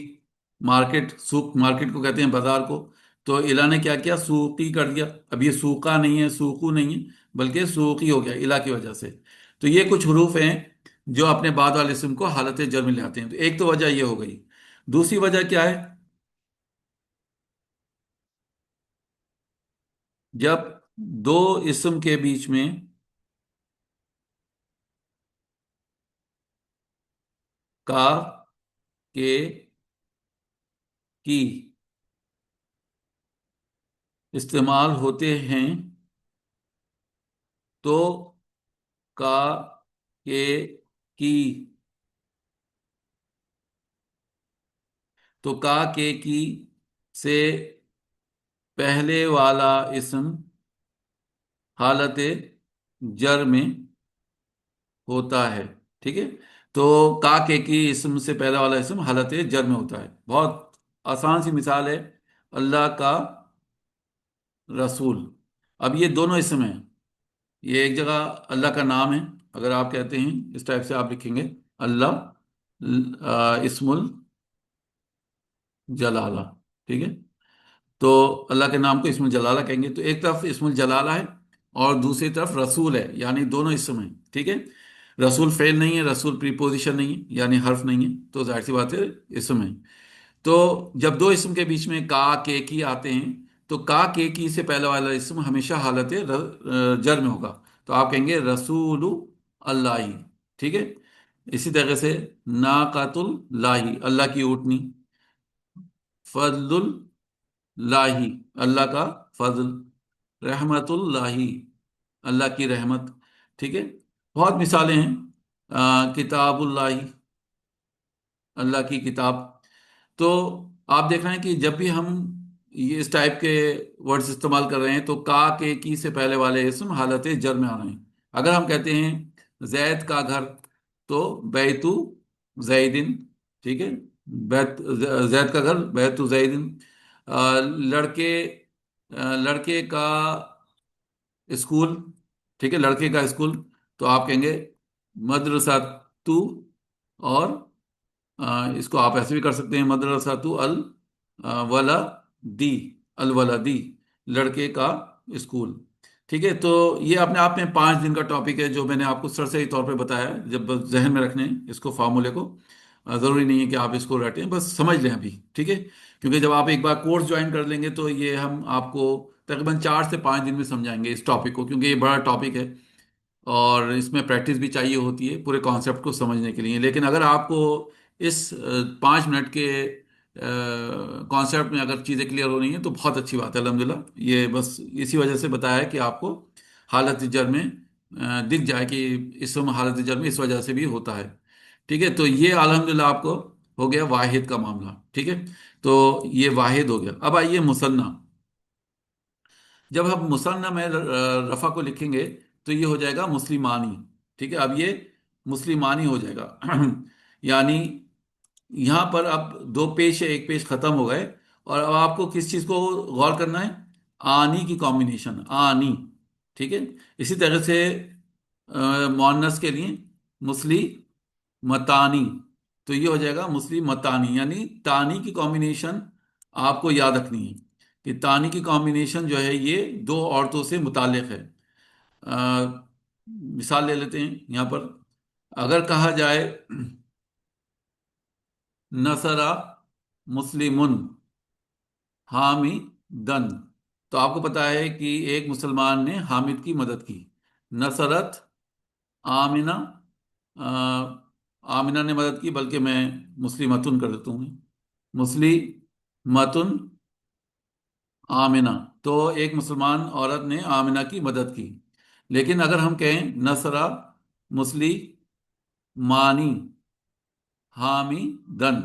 مارکیٹ، سوق مارکیٹ کو کہتے ہیں، بازار کو. تو الہ نے کیا کیا، سوقی کر دیا. اب یہ سوقا نہیں ہے، سوقو نہیں ہے، بلکہ سوقی ہو گیا الہ کی وجہ سے. تو یہ کچھ حروف ہیں جو اپنے بعد والے اسم کو حالت جر میں لے آتے ہیں. تو ایک تو وجہ یہ ہو گئی. دوسری وجہ کیا ہے؟ جب دو اسم کے بیچ میں کا، کے، کی استعمال ہوتے ہیں تو کا، کے، کی، تو کا کے کی سے پہلے والا اسم حالت جر میں ہوتا ہے. ٹھیک ہے. تو کا کے کی اسم سے پہلا والا اسم حالت جر میں ہوتا ہے. بہت آسان سی مثال ہے، اللہ کا رسول. اب یہ دونوں اسم ہیں. یہ ایک جگہ اللہ کا نام ہے. اگر آپ کہتے ہیں اس ٹائپ سے آپ لکھیں گے اللہ، اسم الجلالہ. ٹھیک ہے. تو اللہ کے نام کو اسم الجلالہ کہیں گے. تو ایک طرف اسم الجلالہ ہے اور دوسری طرف رسول ہے، یعنی دونوں اسم ہیں. ٹھیک ہے. رسول فعل نہیں ہے، رسول پریپوزیشن نہیں ہے، یعنی حرف نہیں ہے. تو ظاہر سی بات ہے اسم ہے. تو جب دو اسم کے بیچ میں کا کے کی آتے ہیں تو کا کے کی سے پہلا والا اسم ہمیشہ حالت جر میں ہوگا. تو آپ کہیں گے رسول اللہ. ٹھیک ہے. اسی طرح سے ناقۃ اللہ، اللہ کی اونٹنی. فضل اللہ، اللہ کا فضل. رحمت اللہ، اللہ کی رحمت. ٹھیک ہے. بہت مثالیں ہیں. کتاب اللہ، اللہ کی کتاب. تو آپ دیکھ رہے ہیں کہ جب بھی ہم یہ اس ٹائپ کے ورڈز استعمال کر رہے ہیں تو کا کے کی سے پہلے والے اسم حالت جر میں آ رہے ہیں. اگر ہم کہتے ہیں زید کا گھر تو بیتو زیدن. ٹھیک ہے. بیت، زید کا گھر بیتو زیدن. لڑکے، لڑکے کا اسکول. ٹھیک ہے. لڑکے کا اسکول. تو آپ کہیں گے مدرسہ تو. اور اس کو آپ ایسے بھی کر سکتے ہیں مدرسہ تو الولدی، الولدی، لڑکے کا اسکول. ٹھیک ہے. تو یہ اپنے آپ میں 5 دن کا ٹاپک ہے جو میں نے آپ کو سرسری طور پہ بتایا ہے. جب بس ذہن میں رکھنے اس کو، فارمولے کو. ضروری نہیں ہے کہ آپ اس کو رٹیں، بس سمجھ لیں ابھی. ٹھیک ہے. کیونکہ جب آپ ایک بار کورس جوائن کر لیں گے تو یہ ہم آپ کو تقریباً 4 سے 5 دن میں سمجھائیں گے اس ٹاپک کو، کیونکہ یہ بڑا ٹاپک ہے اور اس میں پریکٹس بھی چاہیے ہوتی ہے پورے کانسیپٹ کو سمجھنے کے لیے. لیکن اگر آپ کو اس 5 منٹ کے کانسیپٹ میں اگر چیزیں کلیئر ہو رہی ہیں تو بہت اچھی بات ہے، الحمدللہ. یہ بس اسی وجہ سے بتایا ہے کہ آپ کو حالت جر میں دکھ جائے کہ اسم حالت جر میں اس وجہ سے بھی ہوتا ہے. ٹھیک ہے. تو یہ الحمدللہ آپ کو ہو گیا واحد کا معاملہ. ٹھیک ہے. تو یہ واحد ہو گیا. اب آئیے مثنیٰ. جب ہم مثنیٰ میں رفع کو لکھیں گے تو یہ ہو جائے گا مسلمانی. ٹھیک ہے. اب یہ مسلمانی ہو جائے گا. یعنی یہاں پر اب 2 پیش ہے، ایک پیش ختم ہو گئے. اور اب آپ کو کس چیز کو غور کرنا ہے؟ آنی کی کمبینیشن، آنی. ٹھیک ہے. اسی طرح سے مؤنث کے لیے مسلی متانی. تو یہ ہو جائے گا مسلی متانی، یعنی تانی کی کمبینیشن آپ کو یاد رکھنی ہے کہ تانی کی کمبینیشن جو ہے یہ 2 عورتوں سے متعلق ہے. آ، مثال لے لیتے ہیں یہاں پر. اگر کہا جائے نصرا مسلمن حامدن، تو آپ کو پتا ہے کہ ایک مسلمان نے حامد کی مدد کی. نصرت آمنہ، آ، آمنہ نے مدد کی، بلکہ میں مسلمتن کر دیتا ہوں. مسلمتن آمنہ، تو ایک مسلمان عورت نے آمنہ کی مدد کی. لیکن اگر ہم کہیں نصرہ مسلمانی حامی دن،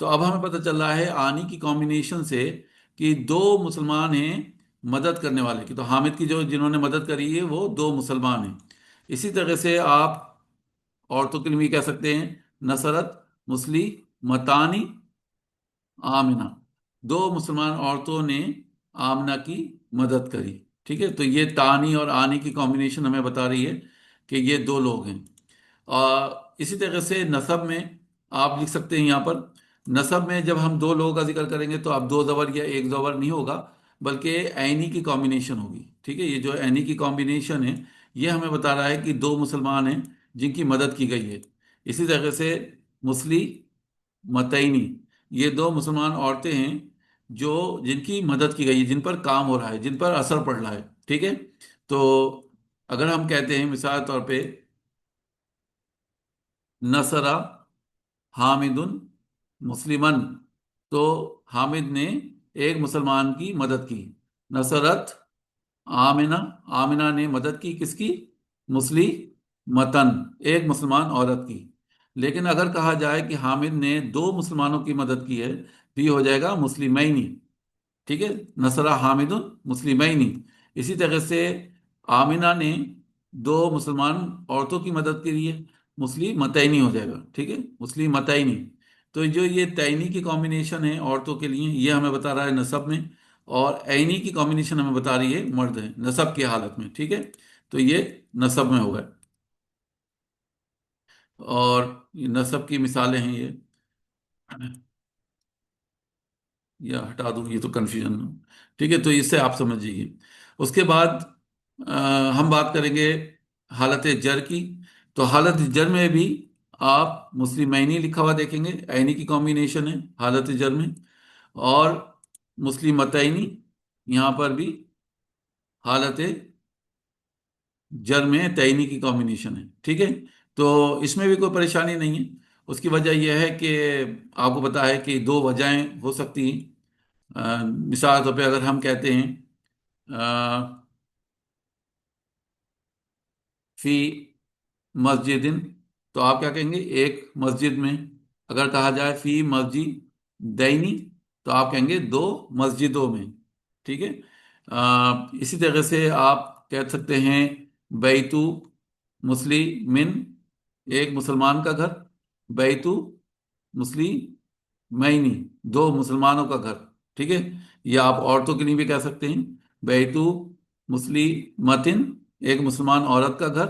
تو اب ہمیں پتہ چل رہا ہے آنی کی کمبینیشن سے کہ 2 مسلمان ہیں مدد کرنے والے کی، تو حامد کی جو جنہوں نے مدد کری ہے وہ دو مسلمان ہیں۔ اسی طرح سے آپ عورتوں کے لیے بھی کہہ سکتے ہیں نصرت مسلمتانی آمنہ، دو مسلمان عورتوں نے آمنہ کی مدد کری۔ ٹھیک ہے، تو یہ تانی اور آنی کی کمبینیشن ہمیں بتا رہی ہے کہ یہ دو لوگ ہیں۔ اور اسی طرح سے نسب میں آپ لکھ سکتے ہیں یہاں پر، نسب میں جب ہم دو لوگوں کا ذکر کریں گے تو اب دو زبر یا ایک زبر نہیں ہوگا، بلکہ عینی کی کمبینیشن ہوگی۔ ٹھیک ہے، یہ جو عینی کی کمبینیشن ہے یہ ہمیں بتا رہا ہے کہ دو مسلمان ہیں جن کی مدد کی گئی ہے۔ اسی طرح سے متعینی، یہ دو مسلمان عورتیں ہیں جو جن کی مدد کی گئی ہے، جن پر کام ہو رہا ہے، جن پر اثر پڑ رہا ہے۔ ٹھیک ہے، تو اگر ہم کہتے ہیں مثال طور پہ نصرہ حامد مسلمن، تو حامد نے ایک مسلمان کی مدد کی۔ نصرت آمنہ، آمنہ نے مدد کی کس کی؟ مسلمتن، ایک مسلمان عورت کی۔ لیکن اگر کہا جائے کہ حامد نے دو مسلمانوں کی مدد کی ہے تو یہ ہو جائے گا مسلمینی۔ ٹھیک ہے، نصرہ حامد مسلمینی۔ اسی طرح سے آمنہ نے دو مسلمان عورتوں کی مدد کی ہے، مسلمتینی ہو جائے گا۔ ٹھیک ہے، مسلمتینی۔ تو جو یہ تعینی کی کمبینیشن ہے عورتوں کے لیے یہ ہمیں بتا رہا ہے نسب میں، اور عینی کی کمبینیشن ہمیں بتا رہی ہے مرد ہے نسب کی حالت میں۔ ٹھیک ہے، تو یہ نسب میں ہوگا۔ اور یہ نسب کی مثالیں ہیں یہ، یا ہٹا دوں یہ تو کنفیوژن۔ ٹھیک ہے، تو اس سے آپ سمجھ جائیے۔ اس کے بعد ہم بات کریں گے حالت جر کی۔ تو حالت جر میں بھی آپ مسلمینی لکھا ہوا دیکھیں گے، عینی کی کمبینیشن ہے حالت جر میں، اور مسلمتینی یہاں پر بھی حالت جر میں تعینی کی کمبینیشن ہے۔ ٹھیک ہے، تو اس میں بھی کوئی پریشانی نہیں ہے۔ اس کی وجہ یہ ہے کہ آپ کو پتا ہے کہ دو وجہیں ہو سکتی ہیں۔ مثال کے طور پہ اگر ہم کہتے ہیں فی مسجد، تو آپ کیا کہیں گے؟ ایک مسجد میں۔ اگر کہا جائے فی مسجد دینی تو آپ کہیں گے دو مسجدوں میں۔ ٹھیک ہے، اسی طرح سے آپ کہہ سکتے ہیں بیتو مسلمن، ایک مسلمان کا گھر، بیتو مسلمینی، دو مسلمانوں کا گھر۔ ٹھیک ہے، یا آپ عورتوں کے لیے بھی کہہ سکتے ہیں بیتو مسلمتن، ایک مسلمان عورت کا گھر،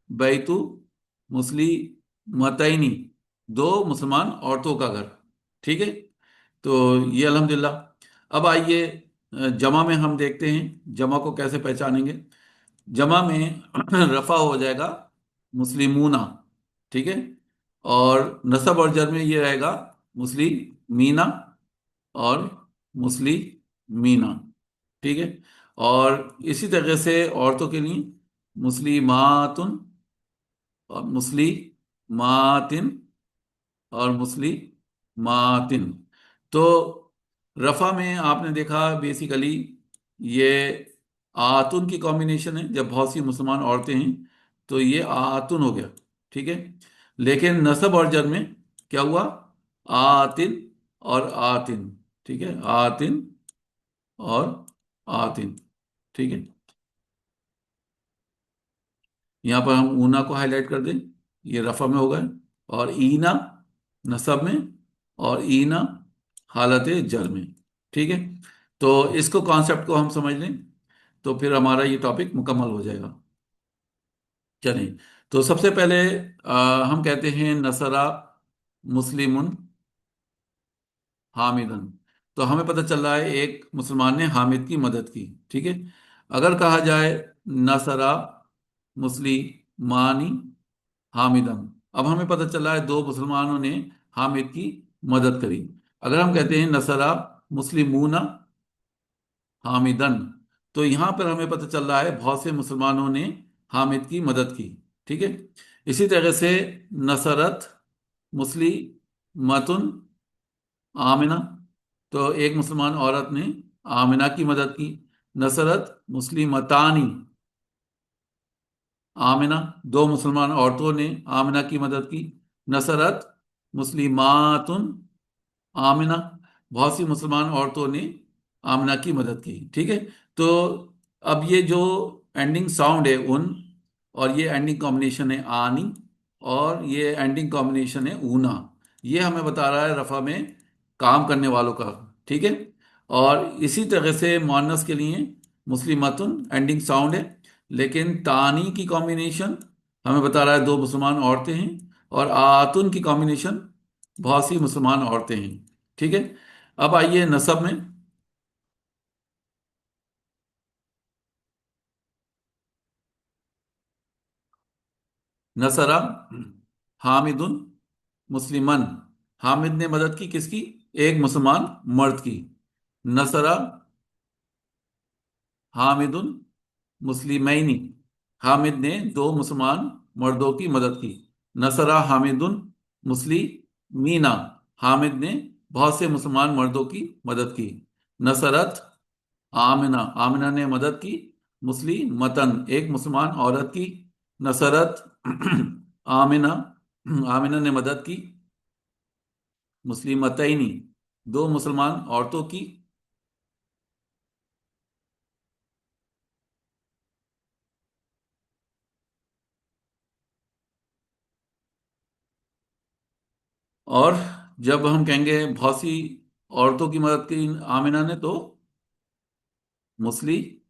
بیتو مسلمتینی، دو مسلمان عورتوں کا گھر۔ ٹھیک ہے، تو یہ الحمدللہ۔ اب آئیے جمع میں ہم دیکھتے ہیں جمع کو کیسے پہچانیں گے۔ جمع میں رفع ہو جائے گا مسلمون۔ ٹھیک ہے، اور نصب اور جر میں یہ رہے گا مسلمین اور مسلمین۔ ٹھیک ہے، اور اسی طرح سے عورتوں کے لیے مسلمات اور مسلماتن اور مسلماتن۔ تو رفع میں آپ نے دیکھا بیسیکلی یہ آتن کی کمبینیشن ہے، جب بہت سی مسلمان عورتیں ہیں تو یہ آتن ہو گیا۔ ٹھیک ہے، لیکن نصب اور جر میں کیا ہوا؟ آتن اور آتن۔ ٹھیک ہے، آتن اور آتن۔ ٹھیک ہے، یہاں پر ہم اونا کو ہائی لائٹ کر دیں، یہ رفع میں ہوگا، اور اینا نصب میں، اور اینا حالت جر میں۔ ٹھیک ہے، تو اس کو کانسیپٹ کو ہم سمجھ لیں تو پھر ہمارا یہ ٹاپک مکمل ہو جائے گا۔ چلیں، تو سب سے پہلے ہم کہتے ہیں نصرہ مسلم حامدن، تو ہمیں پتہ چل رہا ہے ایک مسلمان نے حامد کی مدد کی۔ ٹھیک ہے، اگر کہا جائے نصرہ مسلمانی حامدن، اب ہمیں پتہ چل رہا ہے دو مسلمانوں نے حامد کی مدد کری۔ اگر ہم کہتے ہیں نصرہ مسلمون حامدن، تو یہاں پر ہمیں پتہ چل رہا ہے بہت سے مسلمانوں نے حامد کی مدد کی۔ ٹھیک ہے، اسی طرح سے نصرت مسلمتن آمنہ، تو ایک مسلمان عورت نے آمنہ کی مدد کی۔ نصرت مسلمتانی آمنہ، دو مسلمان عورتوں نے آمنہ کی مدد کی۔ نصرت مسلمات آمنہ، بہت سی مسلمان عورتوں نے आमना की मदद की। ठीक है। तो अब ये जो एंडिंग साउंड है उन, और ये एंडिंग कॉम्बिनेशन है आनी, और ये एंडिंग कॉम्बिनेशन है ऊना, ये हमें बता रहा है रफा में काम करने वालों का। ठीक है। और इसी तरह से मुअन्नस के लिए मुस्लिमतुन एंडिंग साउंड है, लेकिन तानी की कॉम्बिनेशन हमें बता रहा है दो मुसलमान औरतें हैं, और आतुन की कॉम्बिनेशन बहुत सी मुसलमान औरतें हैं। ठीक है। अब आइए नसब में। नसरा हामिदुन मुस्लिमन, हामिद ने मदद की किसकी? एक मुसलमान मर्द की। नसरा हामिदुन मुस्लिमैनी, हामिद ने दो मुसलमान मर्दों की मदद की। नसरा हामिदुन मुस्लिमीना, हामिद ने बहुत से मुसलमान मर्दों की मदद की। नसरत आमिना, आमिना ने मदद की मुस्लिमतन, एक मुसलमान औरत की। नसरत आमिना, आमिना ने मदद की मुस्लिमतैनी, दो मुसलमान औरतों की। और जब हम कहेंगे बहुत सी औरतों की मदद की आमिना ने, तो मुस्लिमातिन।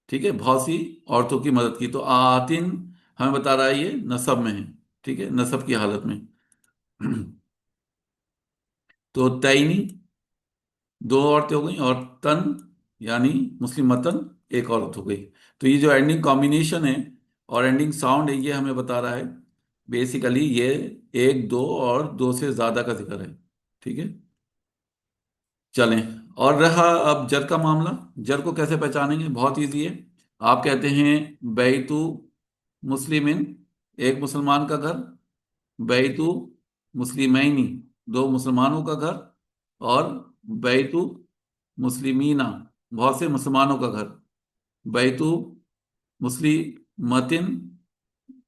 ठीक है, बहुत सी औरतों की मदद की, तो आतिन हमें बता रहा है ये नसब में है। ठीक है, नसब की हालत में। तो तैनी दो औरतें हो गई, और तन यानी मुस्लिम मतन एक औरत हो गई। तो ये जो एंडिंग कॉम्बिनेशन है और एंडिंग साउंड है, ये हमें बता रहा है बेसिकली ये एक, दो और दो से ज्यादा का जिक्र है। ठीक है। चलें। और रहा अब जर का मामला। जर को कैसे पहचानेंगे? बहुत इजी है। आप कहते हैं बैतु मुस्लिमिन, एक मुसलमान का घर। बैतु मुस्लिमैनी, दो मुसलमानों का घर। और बैतु मुस्लिमीना, बहुत से मुसलमानों का घर। बैतु मुस्लिमतिन,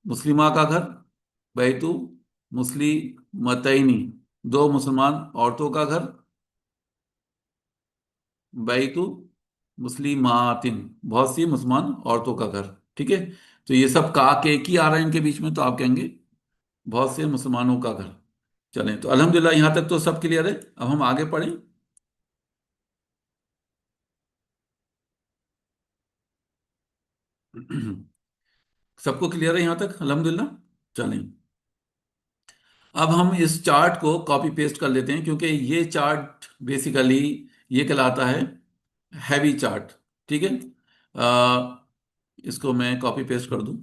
मुस्लिमा का घर। बैतु मुस्लिमतैनी, दो मुसलमान औरतों का घर। बैतु मुस्लिमातिन, बहुत सी मुसलमान औरतों का घर। ठीक है। तो ये सब का के की आ रहा है इनके बीच में, तो आप कहेंगे बहुत से मुसलमानों का घर। चलें, तो अल्हम्दुलिल्लाह यहां तक तो सब क्लियर है। अब हम आगे पढ़ें। सबको क्लियर है यहां तक अल्हम्दुलिल्लाह? चलें। अब हम इस चार्ट को कॉपी पेस्ट कर लेते हैं, क्योंकि ये चार्ट बेसिकली ये कहलाता है हैवी चार्ट। ठीक है। इसको मैं कॉपी पेस्ट कर दूं।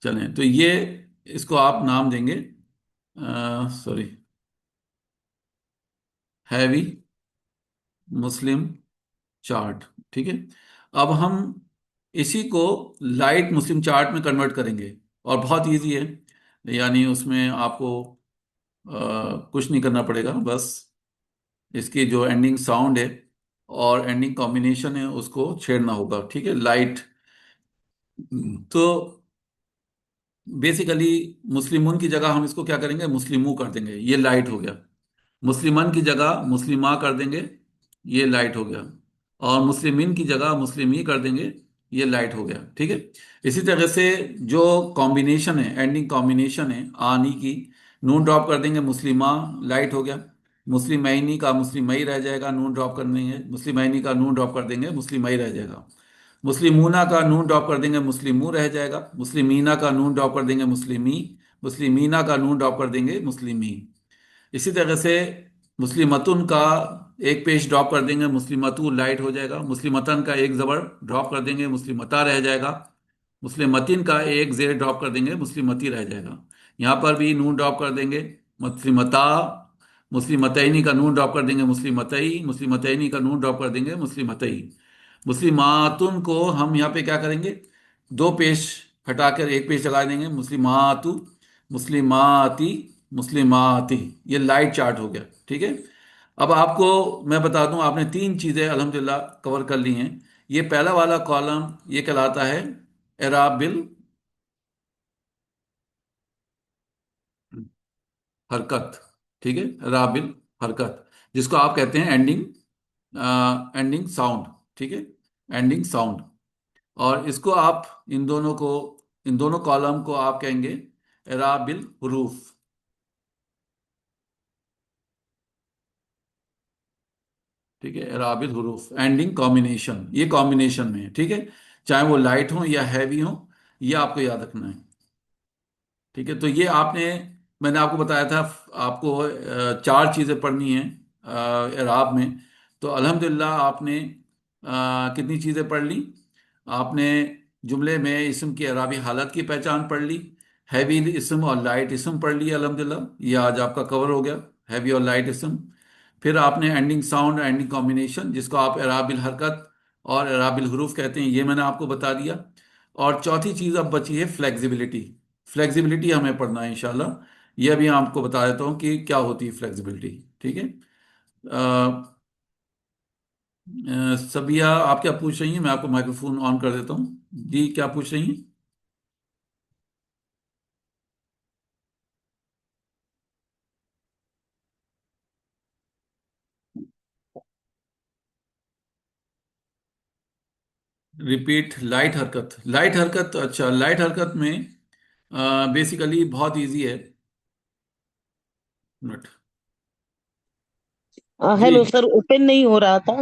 चलें, तो ये इसको आप नाम देंगे, सॉरी, हैवी मुस्लिम चार्ट। ठीक है। अब हम इसी को लाइट मुस्लिम चार्ट में कन्वर्ट करेंगे, और बहुत इजी है। यानी उसमें आपको कुछ नहीं करना पड़ेगा, बस इसकी जो एंडिंग साउंड है और एंडिंग कॉम्बिनेशन है उसको छेड़ना होगा। ठीक है, लाइट। तो बेसिकली मुस्लिमुन की जगह हम इसको क्या करेंगे, मुस्लिमू कर देंगे, ये लाइट हो गया। मुस्लिमन की जगह मुस्लिमा कर देंगे, ये लाइट हो गया। और मुस्लिमीन की जगह मुस्लिमी कर देंगे, ये लाइट हो गया। ठीक है। इसी तरह से जो कॉम्बिनेशन है, एंडिंग कॉम्बिनेशन है आनी की, नून ड्रॉप कर देंगे, मुस्लिमा लाइट हो गया। मुस्लिमैनी का मुस्लिमई रह जाएगा, नून ड्रॉप कर देंगे, मुस्लिमैनी का नून ड्रॉप कर देंगे, मुस्लिमई रह जाएगा। मुस्लिमूना का नून ड्रॉप कर देंगे, मुस्लिमू रह जाएगा। मुस्लिमीना का नून ड्रॉप कर देंगे, मुस्लिमी। मुस्लिमीना का नून ड्रॉप कर देंगे, मुस्लिमी। इसी तरह से मुस्लिमतुन का एक पेश ड्रॉप कर देंगे, मुस्लिमतु लाइट हो जाएगा। मुस्लिमतन का एक जबर ड्रॉप कर देंगे, मुस्लिमता रह जाएगा। मुस्लिमतिन का एक जेर ड्रॉप कर देंगे, मुस्लिमती रह जाएगा। यहाँ पर भी नून ड्रॉप कर देंगे, मुस्लिमता। मुस्लिमतैनी का नून ड्रॉप कर देंगे, मुस्लिमतई। मुस्लिमतैनी का नून ड्रॉप कर देंगे, मुस्लिमतई। मुस्लिमातुन को हम यहाँ पे क्या करेंगे, दो पेश हटाकर एक पेश लगा देंगे, मुस्लिमातु, मुस्लिमाती, मुस्लिमाती। ये लाइट चार्ट हो गया। ठीक है। अब आपको मैं बता दूं, आपने तीन चीजें अल्हम्दुलिल्लाह कवर कर ली हैं। ये पहला वाला कॉलम ये कहलाता है एराबिल हरकत, ठीक है, एराबिल हरकत, जिसको आप कहते हैं एंडिंग, एंडिंग साउंड, ठीक है, एंडिंग साउंड। और इसको आप, इन दोनों को, इन दोनों कॉलम को आप कहेंगे एराबिल हरूफ, ठीक है, एराबिल हरूफ एंडिंग कॉम्बिनेशन, ये कॉम्बिनेशन में है, ठीक है, चाहे वो लाइट हो या हैवी हो, ये आपको याद रखना है। ठीक है, तो ये आपने, मैंने आपको बताया था आपको चार चीज़ें पढ़नी हैं इराब में। तो अल्हम्दुलिल्लाह आपने कितनी चीज़ें पढ़ ली? आपने जुमले में इस्म की इराबी हालत की पहचान पढ़ ली, हैवी इस्म और लाइट इस्म पढ़ लिया अल्हम्दुलिल्लाह, ये आज आपका कवर हो गया, हैवी और लाइट इस्म। फिर आपने एंडिंग साउंड, एंडिंग कॉम्बिनेशन, जिसको आप इराबिल हरकत और इराबिल हरूफ कहते हैं, ये मैंने आपको बता दिया। और चौथी चीज़ अब बची है फ्लेक्सिबिलिटी। फ्लेक्सिबिलिटी हमें पढ़ना है इंशाल्लाह, यह भी आपको बता देता हूँ कि क्या होती है फ्लेक्सिबिलिटी। ठीक है, सबिया आप क्या पूछ रही हैं? मैं आपको माइक्रोफोन ऑन कर देता हूँ। जी, क्या पूछ रही हैं? रिपीट लाइट हरकत, लाइट हरकत, अच्छा, लाइट हरकत में बेसिकली बहुत इजी है। मिनट। जी हेलो सर, ओपन नहीं हो रहा था।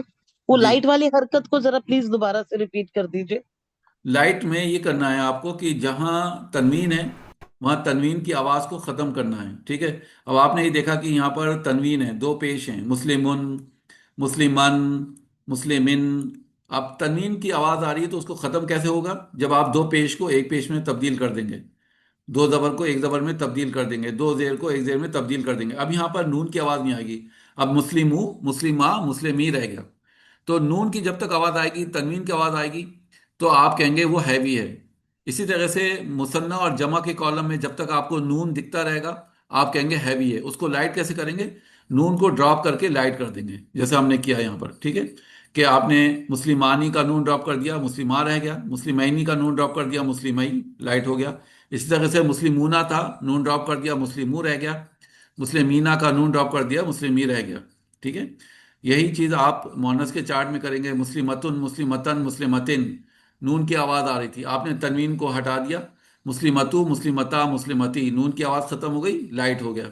वो जी, लाइट वाली हरकत को जरा प्लीज दोबारा से रिपीट कर दीजिए। लाइट में ये करना है आपको कि जहां तनवीन है वहां तनवीन की आवाज को खत्म करना है। ठीक है, अब आपने ये देखा कि यहाँ पर तनवीन है, दो पेश हैं, मुस्लिमुन, मुस्लिमन, मुस्लिमिन। अब तनवीन की आवाज आ रही है तो उसको खत्म कैसे होगा? जब आप दो पेश को एक पेश में तब्दील कर देंगे, दो जबर को एक जबर में तब्दील कर देंगे, दो जेर को एक जेर में तब्दील कर देंगे। अब यहाँ पर नून की आवाज नहीं आएगी। अब मुस्लिमू, मुस्लिमा, मुस्लिमी रह गया। तो नून की जब तक आवाज आएगी, तनवीन की आवाज आएगी, तो आप कहेंगे वो हैवी है। इसी तरह से मुसन्ना और जमा के कॉलम में जब तक आपको नून दिखता रहेगा, आप कहेंगे हैवी है। उसको लाइट कैसे करेंगे? नून को ड्रॉप करके लाइट कर देंगे, जैसे हमने किया यहाँ पर। ठीक है, कि आपने मुस्लिमानी का नून ड्रॉप कर दिया, मुस्लिमा रह गया, मुस्लिमैनी का नून ड्रॉप कर दिया, मुस्लिमई, लाइट हो गया। इसी तरह से मुस्लिमूना था, नून ड्रॉप कर दिया, मुस्लिमू रह गया, मुस्लिमीना का नून ड्रॉप कर दिया, मुस्लिमी रह गया। ठीक है, यही चीज़ आप मोनस के चार्ट में करेंगे, मुस्लिमतुन, मुस्लिमतन, मुस्लिमतिन, नून की आवाज़ आ रही थी, आपने तनवीन को हटा दिया, मुस्लिमतु, मुस्लिमता, मुस्लिमती, नून की आवाज़ खत्म हो गई, लाइट हो गया।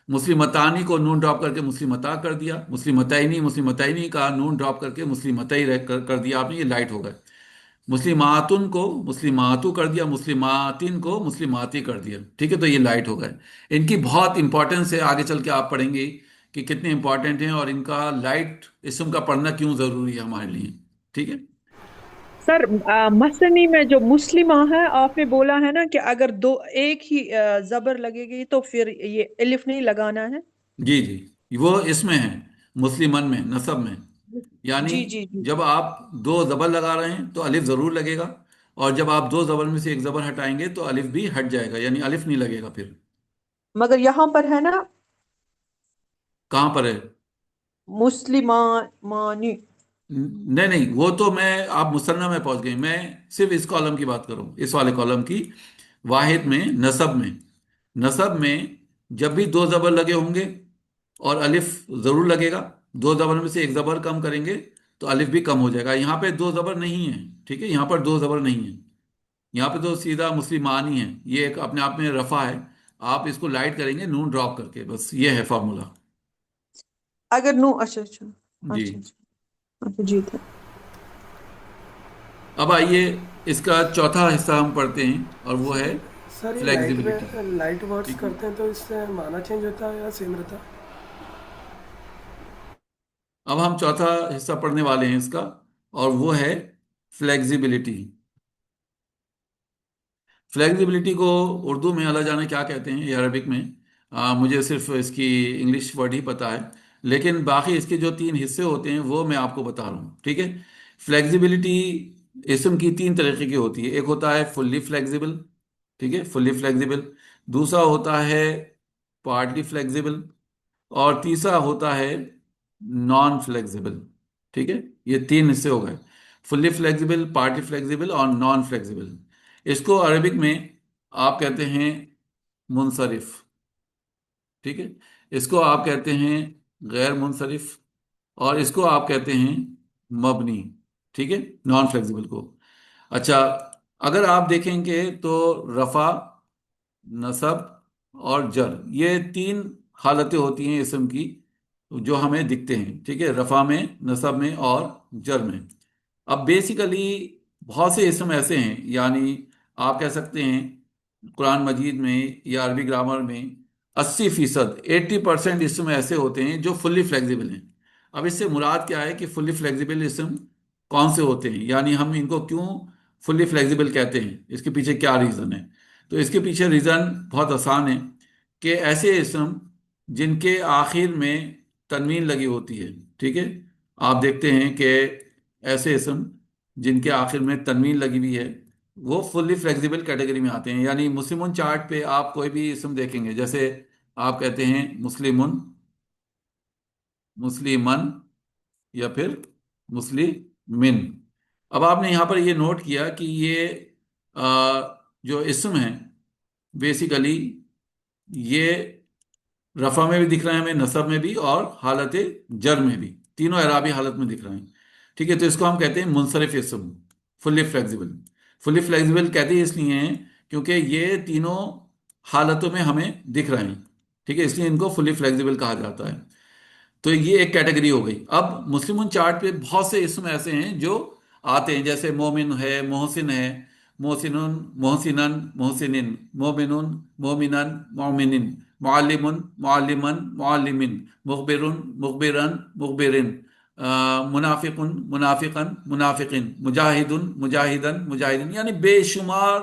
मुस्लिमतानी को नून ड्रॉप करके मुस्लिमता कर दिया, मुस्लिमतैनी, मुस्लिमतैनी का नून ड्रॉप करके मुस्लिमतई कर दिया आपने, ये लाइट हो गए। मुस्लिमातुन को मुस्लिमातु कर दिया, मुस्लिमातिन को मुस्लिमाती कर दिया। ठीक है, तो ये लाइट हो गए। इनकी बहुत इंपॉर्टेंस है, आगे चल के आप पढ़ेंगे कि कितने इंपॉर्टेंट हैं और इनका लाइट इसम का पढ़ना क्यों ज़रूरी है हमारे लिए। ठीक है, सर मसनी में जो मुस्लिमा है, आपने बोला है ना कि अगर दो एक ही जबर लगेगी तो फिर ये अलिफ नहीं लगाना है। जी जी, वो इसमें है, मुस्लिमन में, नसब में। यानी जी जी जी। जब आप दो ज़बर लगा रहे हैं तो अलिफ ज़रूर लगेगा, और जब आप दो ज़बर में से एक ज़बर हटाएंगे तो अलिफ भी हट जाएगा, यानी अलिफ नहीं लगेगा फिर। मगर यहाँ पर है ना, कहाँ पर है? मुस्लिमानी। नहीं नहीं, वो तो मैं, आप मुसन्ना में पहुंच गए, मैं सिर्फ इस कॉलम की बात कर रहा हूँ, इस वाले कॉलम की। वाहिद में, नसब में, नसब में जब भी दो जबर लगे होंगे और अलिफ जरूर लगेगा, दो जबर में से एक जबर कम करेंगे तो अलिफ भी कम हो जाएगा। यहाँ पे दो जबर नहीं है, ठीक है, यहाँ पर दो जबर नहीं है, यहाँ पे तो सीधा मुस्लिमानी है, ये एक अपने आप में रफा है। आप इसको लाइट करेंगे नून ड्रॉप करके, बस ये है फॉर्मूला। अगर नो, अच्छा अच्छा, जी, अच्छा अच्छा, अच्छा जी था। अब आइए, इसका चौथा हिस्सा हम पढ़ते हैं और वो है सर ये लाइट फ्लेक्सिबिलिटी। में लाइट वर्ड्स ठीक है, करते हैं तो इससे माना चेंज होता है या सेम रहता है? अब हम चौथा हिस्सा पढ़ने वाले हैं इसका, और वो है फ्लेक्सिबिलिटी। फ्लेक्सिबिलिटी को उर्दू में अल्लाह जाने क्या कहते हैं, या अरबिक में, मुझे सिर्फ इसकी इंग्लिश वर्ड ही पता है, लेकिन बाकी इसके जो तीन हिस्से होते हैं वो मैं आपको बता रहा हूँ। ठीक है, फ्लेक्सिबिलिटी इसम की तीन तरीके की होती है। एक होता है फुल्ली फ्लेक्सिबल, ठीक है, फुल्ली फ्लेक्सिबल। दूसरा होता है पार्टली फ्लेक्सिबल। और तीसरा होता है नॉन फ्लेक्सिबल। ठीक है, ये तीन हिस्से हो गए, फुल्ली फ्लेक्सिबल, पार्टली फ्लेक्सिबल और नॉन फ्लेक्सिबल। اس کو عربک میں آپ کہتے ہیں منصرف، ٹھیک ہے، اس کو آپ کہتے ہیں غیر منصرف، اور اس کو آپ کہتے ہیں مبنی، ٹھیک ہے، نان فلیکسیبل کو۔ اچھا، اگر آپ دیکھیں گے تو رفع، نصب اور جر، یہ تین حالتیں ہوتی ہیں اسم کی جو ہمیں دکھتے ہیں، ٹھیک ہے، رفع میں، نصب میں اور جر میں۔ اب بیسیکلی بہت سے اسم ایسے ہیں، یعنی آپ کہہ سکتے ہیں قرآن مجید میں یا عربی گرامر میں 80%، 80% اسم ایسے ہوتے ہیں جو فلی فلیکسیبل ہیں۔ اب اس سے مراد کیا ہے کہ فلی فلیکسیبل اسم کون سے ہوتے ہیں، یعنی ہم ان کو کیوں فلی فلیکسیبل کہتے ہیں، اس کے پیچھے کیا ریزن ہے؟ تو اس کے پیچھے ریزن بہت آسان ہے کہ ایسے اسم جن کے آخر میں تنوین لگی ہوتی ہے، ٹھیک ہے، آپ دیکھتے ہیں کہ ایسے اسم جن کے آخر میں تنوین لگی ہوئی ہے وہ فلی فلیکسیبل کیٹیگری میں آتے ہیں۔ یعنی مسلمن چارٹ پہ آپ کوئی بھی اسم دیکھیں گے، جیسے آپ کہتے ہیں مسلمن، مسلمن، یا پھر مسلمن۔ اب آپ نے یہاں پر یہ نوٹ کیا کہ یہ جو اسم ہیں بیسیکلی یہ رفع میں بھی دکھ رہے ہیں ہمیں، نصب میں بھی اور حالت جر میں بھی، تینوں اعرابی حالت میں دکھ رہے ہیں، ٹھیک ہے۔ تو اس کو ہم کہتے ہیں منصرف اسم، فلی فلیکسیبل۔ فلی فلیکسیبل کہتے ہیں اس لیے ہیں کیونکہ یہ تینوں حالتوں میں ہمیں دکھ رہے ہیں، ٹھیک ہے، اس لیے ان کو فلی فلیکسیبل کہا جاتا ہے۔ تو یہ ایک کیٹیگری ہو گئی۔ اب مسلمن چارٹ پہ بہت سے اسم ایسے ہیں جو آتے ہیں، جیسے مومن ہے، محسن ہے، محسنن، محسنن، محسنن، مومنن، مومنن، مومنن، معلم، معلمن، معلمن، مخبر، مخبرن، مخبرن، منافق، منافقن، منافقن، مجاہد، مجاہدن، مجاہدن، یعنی بے شمار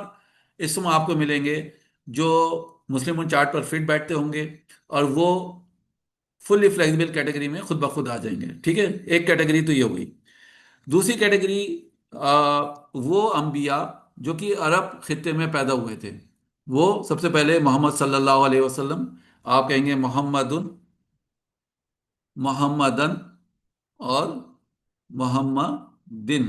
اسم آپ کو ملیں گے جو مسلمن چارٹ پر فٹ بیٹھتے ہوں گے، اور وہ فلی فلیکسیبل کیٹیگری میں خود بخود آ جائیں گے، ٹھیک ہے۔ ایک کیٹیگری تو یہ ہوئی۔ دوسری کیٹیگری وہ انبیاء جو کہ عرب خطے میں پیدا ہوئے تھے، وہ سب سے پہلے محمد صلی اللہ علیہ وسلم، آپ کہیں گے محمد، محمدن اور محمدن،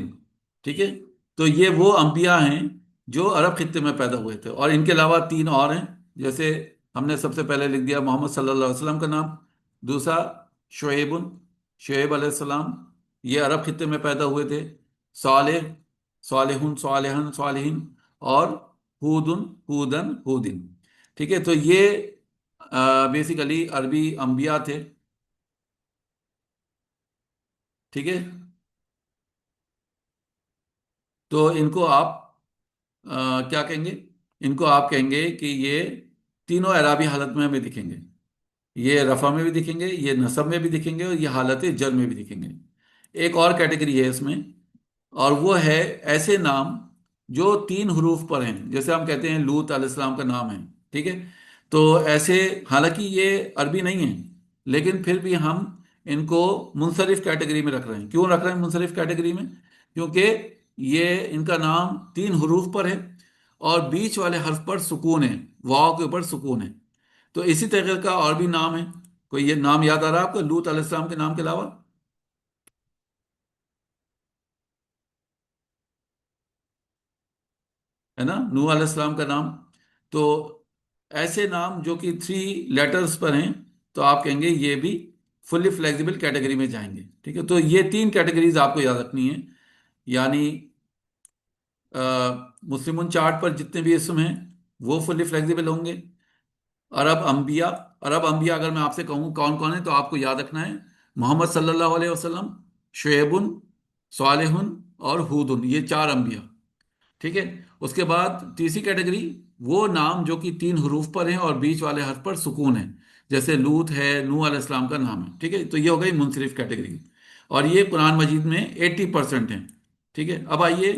ٹھیک ہے۔ تو یہ وہ انبیاء ہیں جو عرب خطے میں پیدا ہوئے تھے، اور ان کے علاوہ تین اور ہیں، جیسے ہم نے سب سے پہلے لکھ دیا محمد صلی اللہ علیہ وسلم کا نام، دوسرا شعیب، شعیب علیہ السلام، یہ عرب خطے میں پیدا ہوئے تھے، صالح، صالحن، صالحن، صالحین، اور ہودن، ہودن، ہودن، ٹھیک ہے۔ تو یہ بیسیکلی عربی انبیاء تھے، ٹھیک ہے۔ تو ان کو آپ کیا کہیں گے؟ ان کو آپ کہیں گے کہ یہ تینوں اعرابی حالت میں ہمیں دکھیں گے، یہ رفع میں بھی دکھیں گے، یہ نصب میں بھی دکھیں گے، اور یہ حالت جر میں بھی دکھیں گے۔ ایک اور کیٹیگری ہے اس میں، اور وہ ہے ایسے نام جو تین حروف پر ہیں، جیسے ہم کہتے ہیں لوط علیہ السلام کا نام ہے، ٹھیک ہے۔ تو ایسے، حالانکہ یہ عربی نہیں ہیں، لیکن پھر بھی ہم ان کو منصرف کیٹیگری میں رکھ رہے ہیں۔ کیوں رکھ رہے ہیں منصرف کیٹیگری میں؟ کیونکہ یہ ان کا نام تین حروف پر ہے اور بیچ والے حرف پر سکون ہے، واو کے اوپر سکون ہے۔ تو اسی طرح کا اور بھی نام ہے، کوئی یہ نام یاد آ رہا ہے آپ کو لوط علیہ السلام کے نام کے علاوہ؟ ہے نا، نوح علیہ السلام کا نام؟ تو ایسے نام جو کہ 3 لیٹرز پر ہیں، تو آپ کہیں گے یہ بھی فلی فلیکسیبل کیٹیگری میں جائیں گے، ٹھیک ہے۔ تو یہ تین کیٹیگریز آپ کو یاد رکھنی ہیں، یعنی مسلمن چارٹ پر جتنے بھی اسم ہیں وہ فلی فلیکسیبل ہوں گے۔ عرب انبیاء، عرب انبیاء اگر میں آپ سے کہوں کون کون ہیں تو آپ کو یاد رکھنا ہے محمد صلی اللہ علیہ وسلم، شعیب، صالح اور ہود، یہ 4 انبیاء، ٹھیک ہے۔ اس کے بعد تیسری کیٹیگری وہ نام جو کہ 3 حروف پر ہیں اور بیچ والے حرف پر سکون ہے، جیسے لوط ہے، نوح علیہ السلام کا نام ہے، ٹھیک ہے۔ تو یہ ہو گئی منصرف کیٹیگری، اور یہ قرآن مجید میں 80% ہیں، ٹھیک ہے۔ اب آئیے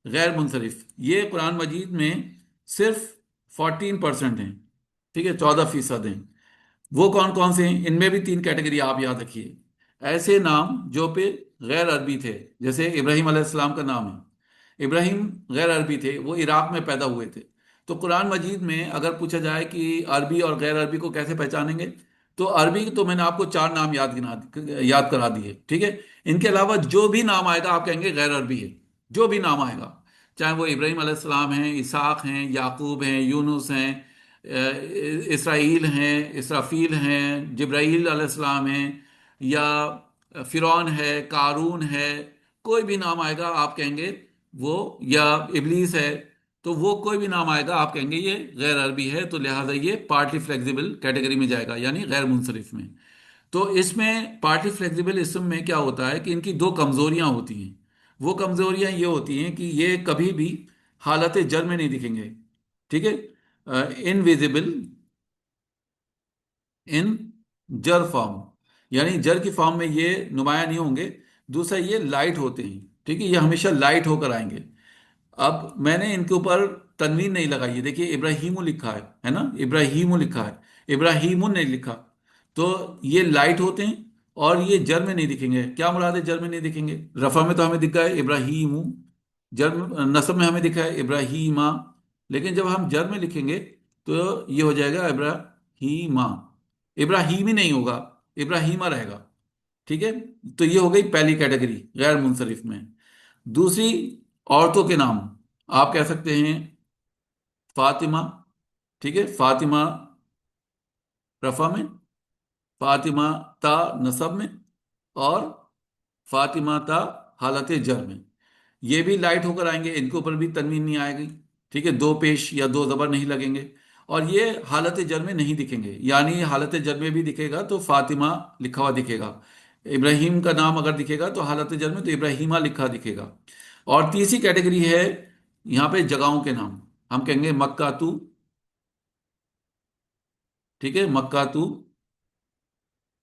غیر منصرف، یہ قرآن مجید میں صرف 14% ہیں، ٹھیک ہے، 14% ہیں۔ وہ کون کون سے ہیں؟ ان میں بھی 3 کیٹیگری آپ یاد رکھیے۔ ایسے نام جو پہ غیر عربی تھے، جیسے ابراہیم علیہ السلام کا نام ہے، ابراہیم غیر عربی تھے، وہ عراق میں پیدا ہوئے تھے۔ تو قرآن مجید میں اگر پوچھا جائے کہ عربی اور غیر عربی کو کیسے پہچانیں گے، تو عربی تو میں نے آپ کو 4 نام یاد کرا دیے، ٹھیک ہے۔ ان کے علاوہ جو بھی نام آئے گا آپ کہیں گے غیر عربی ہے، جو بھی نام آئے گا۔ چاہے وہ ابراہیم علیہ السلام ہیں، اسحاق ہیں، یعقوب ہیں، یونس ہیں، اسرائیل ہیں، اسرافیل ہیں، جبرائیل علیہ السلام ہیں، یا فرعون ہے، قارون ہے، کوئی بھی نام آئے گا آپ کہیں گے وہ، یا ابلیس ہے، تو وہ کوئی بھی نام آئے گا آپ کہیں گے یہ غیر عربی ہے، تو لہٰذا یہ پارٹلی فلیکسیبل کیٹیگری میں جائے گا، یعنی غیر منصرف میں۔ تو اس میں پارٹلی فلیکسیبل اسم میں کیا ہوتا ہے کہ ان کی دو کمزوریاں ہوتی ہیں۔ وہ کمزوریاں یہ ہوتی ہیں کہ یہ کبھی بھی حالت جر میں نہیں دکھیں گے، ٹھیک ہے، انویزیبل ان جر فارم، یعنی جر کی فارم میں یہ نمایاں نہیں ہوں گے۔ دوسرا یہ لائٹ ہوتے ہیں، ٹھیک ہے، یہ ہمیشہ لائٹ ہو کر آئیں گے۔ اب میں نے ان کے اوپر تنوین نہیں لگائی ہے، دیکھیے ابراہیم لکھا ہے نا، ابراہیم لکھا ہے، ابراہیم نہیں لکھا، تو یہ لائٹ ہوتے ہیں اور یہ جر میں نہیں دکھیں گے۔ کیا مراد ہے جر میں نہیں دکھیں گے؟ رفع میں تو ہمیں دکھا ہے ابراہیم، جر نصب میں ہمیں دکھا ہے ابراہیمہ، لیکن جب ہم جر میں لکھیں گے تو یہ ہو جائے گا ابراہیمہ، ابراہیمی نہیں ہوگا، ابراہیمہ رہے گا، ٹھیک ہے۔ تو یہ ہو گئی پہلی کیٹیگری غیر منصرف میں۔ دوسری، عورتوں کے نام آپ کہہ سکتے ہیں فاطمہ، ٹھیک ہے، فاطمہ رفع میں، فاطمہ تا نصب میں، اور فاطمہ تا حالت جر میں۔ یہ بھی لائٹ ہو کر آئیں گے، ان کے اوپر بھی تنوین نہیں آئے گی، ٹھیک ہے، دو پیش یا دو زبر نہیں لگیں گے، اور یہ حالت جر میں نہیں دکھیں گے، یعنی حالت جر میں بھی دکھے گا تو فاطمہ لکھا ہوا دکھے گا، ابراہیم کا نام اگر دکھے گا تو حالت جر میں تو ابراہیمہ لکھا دکھے گا۔ اور تیسری کیٹیگری ہے یہاں پہ جگہوں کے نام، ہم کہیں گے مکہ تو، ٹھیک ہے، مکہ تو،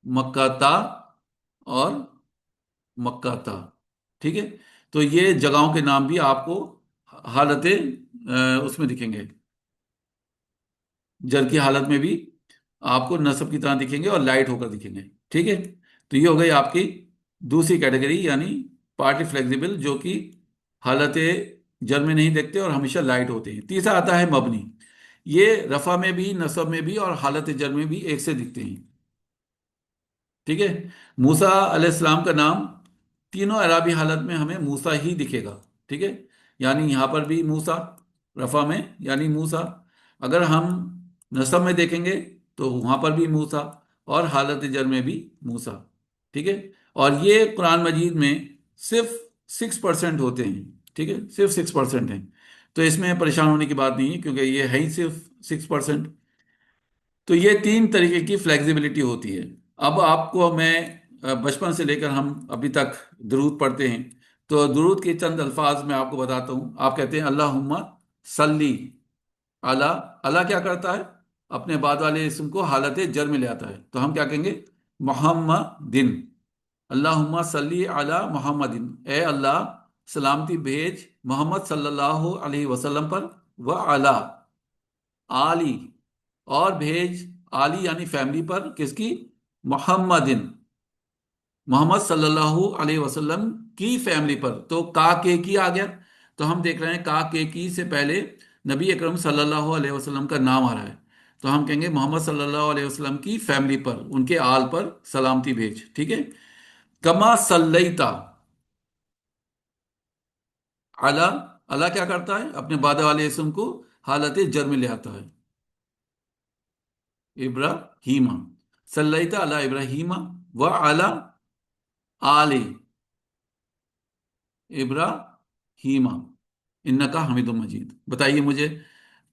مکہ تا، اور مکہ تا، ٹھیک ہے۔ تو یہ جگہوں کے نام بھی آپ کو حالت اس میں دکھیں گے، جر کی حالت میں بھی آپ کو نصب کی طرح دکھیں گے اور لائٹ ہو کر دکھیں گے، ٹھیک ہے۔ تو یہ ہو گئی آپ کی دوسری کیٹیگری، یعنی پارٹی فلیکسیبل، جو کہ حالت جر میں نہیں دیکھتے اور ہمیشہ لائٹ ہوتے ہیں۔ تیسرا آتا ہے مبنی، یہ رفع میں بھی، نصب میں بھی اور حالت جر میں بھی ایک سے دکھتے ہیں، ٹھیک ہے۔ موسیٰ علیہ السلام کا نام تینوں اعرابی حالت میں ہمیں موسیٰ ہی دکھے گا، ٹھیک ہے، یعنی یہاں پر بھی موسیٰ رفع میں یعنی موسیٰ، اگر ہم نصب میں دیکھیں گے تو وہاں پر بھی موسیٰ، اور حالت جر میں بھی موسیٰ، ٹھیک ہے۔ اور یہ قرآن مجید میں صرف 6% ہوتے ہیں، ٹھیک ہے، صرف 6% ہیں، تو اس میں پریشان ہونے کی بات نہیں ہے کیونکہ یہ ہے ہی صرف 6%۔ تو یہ تین طریقے کی فلیکسیبلٹی ہوتی ہے۔ اب آپ کو میں بچپن سے لے کر ہم ابھی تک درود پڑھتے ہیں، تو درود کے چند الفاظ میں آپ کو بتاتا ہوں۔ آپ کہتے ہیں اللہم صلی علی، اللہ کیا کرتا ہے؟ اپنے بعد والے اسم کو حالت جر میں لے آتا ہے، تو ہم کیا کہیں گے؟ محمدن، اللہم صلی علی محمدن، اے اللہ سلامتی بھیج محمد صلی اللہ علیہ وسلم پر، وعلی آلی، اور بھیج آلی یعنی فیملی پر، کس کی؟ محمدن، محمد صلی اللہ علیہ وسلم کی فیملی پر، تو کا کے کی آ گیا، تو ہم دیکھ رہے ہیں کا کے کی سے پہلے نبی اکرم صلی اللہ علیہ وسلم کا نام آ رہا ہے، تو ہم کہیں گے محمد صلی اللہ علیہ وسلم کی فیملی پر، ان کے آل پر سلامتی بھیج، ٹھیک ہے۔ کما صلیتا علی، اللہ کیا کرتا ہے؟ اپنے بعد والے اسم کو حالت جر میں لے آتا ہے، ابراہیم، صلیتا علی ابراہیم وعلی آل ابراہیم انکا حمید مجید۔ بتائیے مجھے،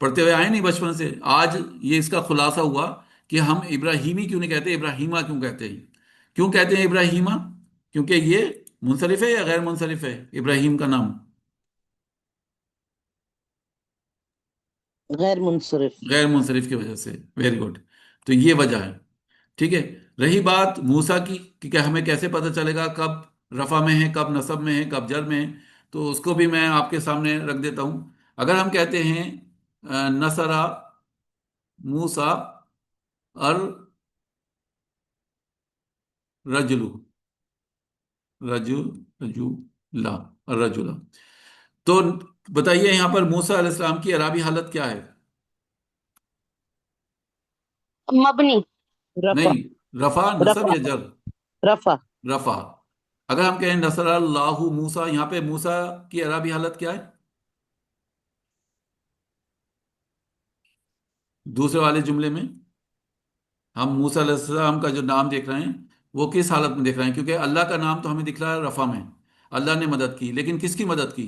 پڑھتے ہوئے آئے نہیں بچپن سے؟ آج یہ اس کا خلاصہ ہوا کہ ہم ابراہیمی کیوں نہیں کہتے، ابراہیمہ کیوں کہتے ہیں؟ کیوں کہتے ہیں ابراہیمہ؟ کیونکہ یہ منصرف ہے یا غیر منصرف ہے ابراہیم کا نام؟ غیر منصرف۔ غیر منصرف کی وجہ سے، ویری گڈ، تو یہ وجہ ہے، ٹھیک ہے۔ رہی بات موسیٰ کی کہ ہمیں کیسے پتہ چلے گا کب رفع میں ہے، کب نصب میں ہے، کب جر میں ہے، تو اس کو بھی میں آپ کے سامنے رکھ دیتا ہوں۔ اگر ہم کہتے ہیں نصرہ موسیٰ الرجل، رجلا، الرجل، تو بتائیے یہاں پر موسیٰ علیہ السلام کی عربی حالت کیا ہے؟ مبنی، رفع، نہیں، رفع، نصب رفع، یا جر؟ رفع، رفع۔ اگر ہم کہیں نصر اللہ موسیٰ، یہاں پہ موسیٰ کی عربی حالت کیا ہے؟ दूसरे वाले जुमले में हम मूसा अलैहिस्सलाम का जो नाम देख रहे हैं वो किस हालत में देख रहे हैं, क्योंकि अल्लाह का नाम तो हमें दिख रहा है रफा में, अल्लाह ने मदद की, लेकिन किसकी मदद की?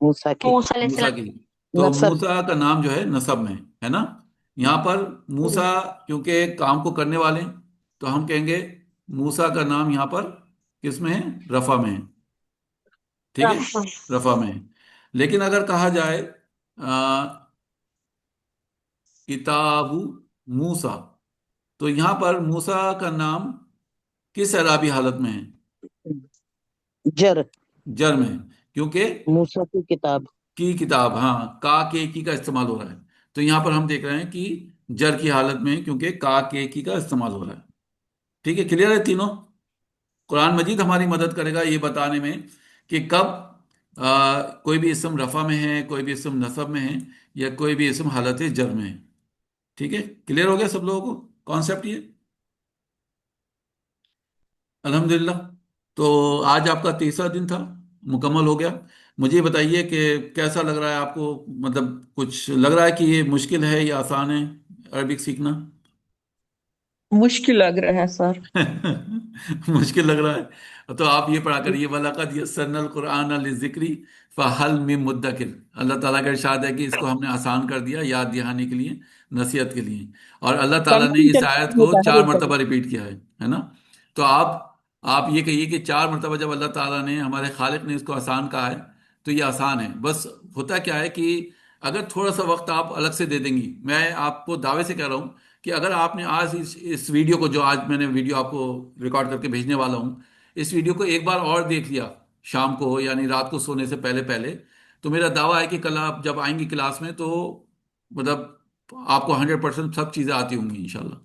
मूसा की। मूसा मूसा अलैहिस्सलाम। की। तो नसब। मूसा का नाम जो है नसब में है ना। यहाँ पर मूसा क्योंकि काम को करने वाले हैं, तो हम कहेंगे मूसा का नाम यहाँ पर किस में है? रफा में है। ठीक है, रफा। रफा में है। लेकिन अगर कहा जाए किताबु मूसा, तो यहाँ पर मूसा का नाम किस एराबी हालत में है? जर। जर में है, क्योंकि मूसा की किताब। की किताब, हाँ, का के की का इस्तेमाल हो रहा है। तो यहाँ पर हम देख रहे हैं कि जर की हालत में है, क्योंकि का के की का इस्तेमाल हो रहा है। ठीक है, क्लियर है तीनों? कुरान मजीद हमारी मदद करेगा ये बताने में कि कब कोई भी इसम रफा में है, कोई भी इसम नसब में है, या कोई भी इसम हालत जर में है। ठीक है, क्लियर हो गया सब लोगों को कॉन्सेप्ट ये? अल्हम्दुलिल्लाह। तो आज आपका तीसरा दिन था, मुकम्मल हो गया। मुझे ये बताइए कि कैसा लग रहा है आपको, मतलब कुछ लग रहा है कि ये मुश्किल है या आसान है अरबिक सीखना? मुश्किल लग रहा है सर। मुश्किल लग रहा है, तो आप ये पढ़ा करिए, वलक़द यस्सरनल कुरआन लिज़िक्री फ़हल मिन मुद्दकिर। अल्लाह ताला का इरशाद है कि इसको हमने आसान कर दिया याद दहानी के लिए, नसीहत के लिए। और अल्लाह ताला ने इस आयत कंफ्यूजन को होता है 4 मरतबा रिपीट किया है ना। तो आप ये कहिए कि 4 मरतबा जब अल्लाह ताला ने, हमारे खालिक ने इसको आसान कहा है, तो ये आसान है। बस होता क्या है कि अगर थोड़ा सा वक्त आप अलग से दे देंगी, मैं आपको दावे से कह रहा हूँ कि अगर आपने आज इस वीडियो को, जो आज मैंने वीडियो आपको रिकॉर्ड करके भेजने वाला हूँ, इस वीडियो को एक बार और देख लिया शाम को, यानी रात को सोने से पहले पहले, तो मेरा दावा है कि कल आप जब आएंगी क्लास में, तो मतलब आपको 100% सब चीज़ें आती होंगी इंशाल्लाह।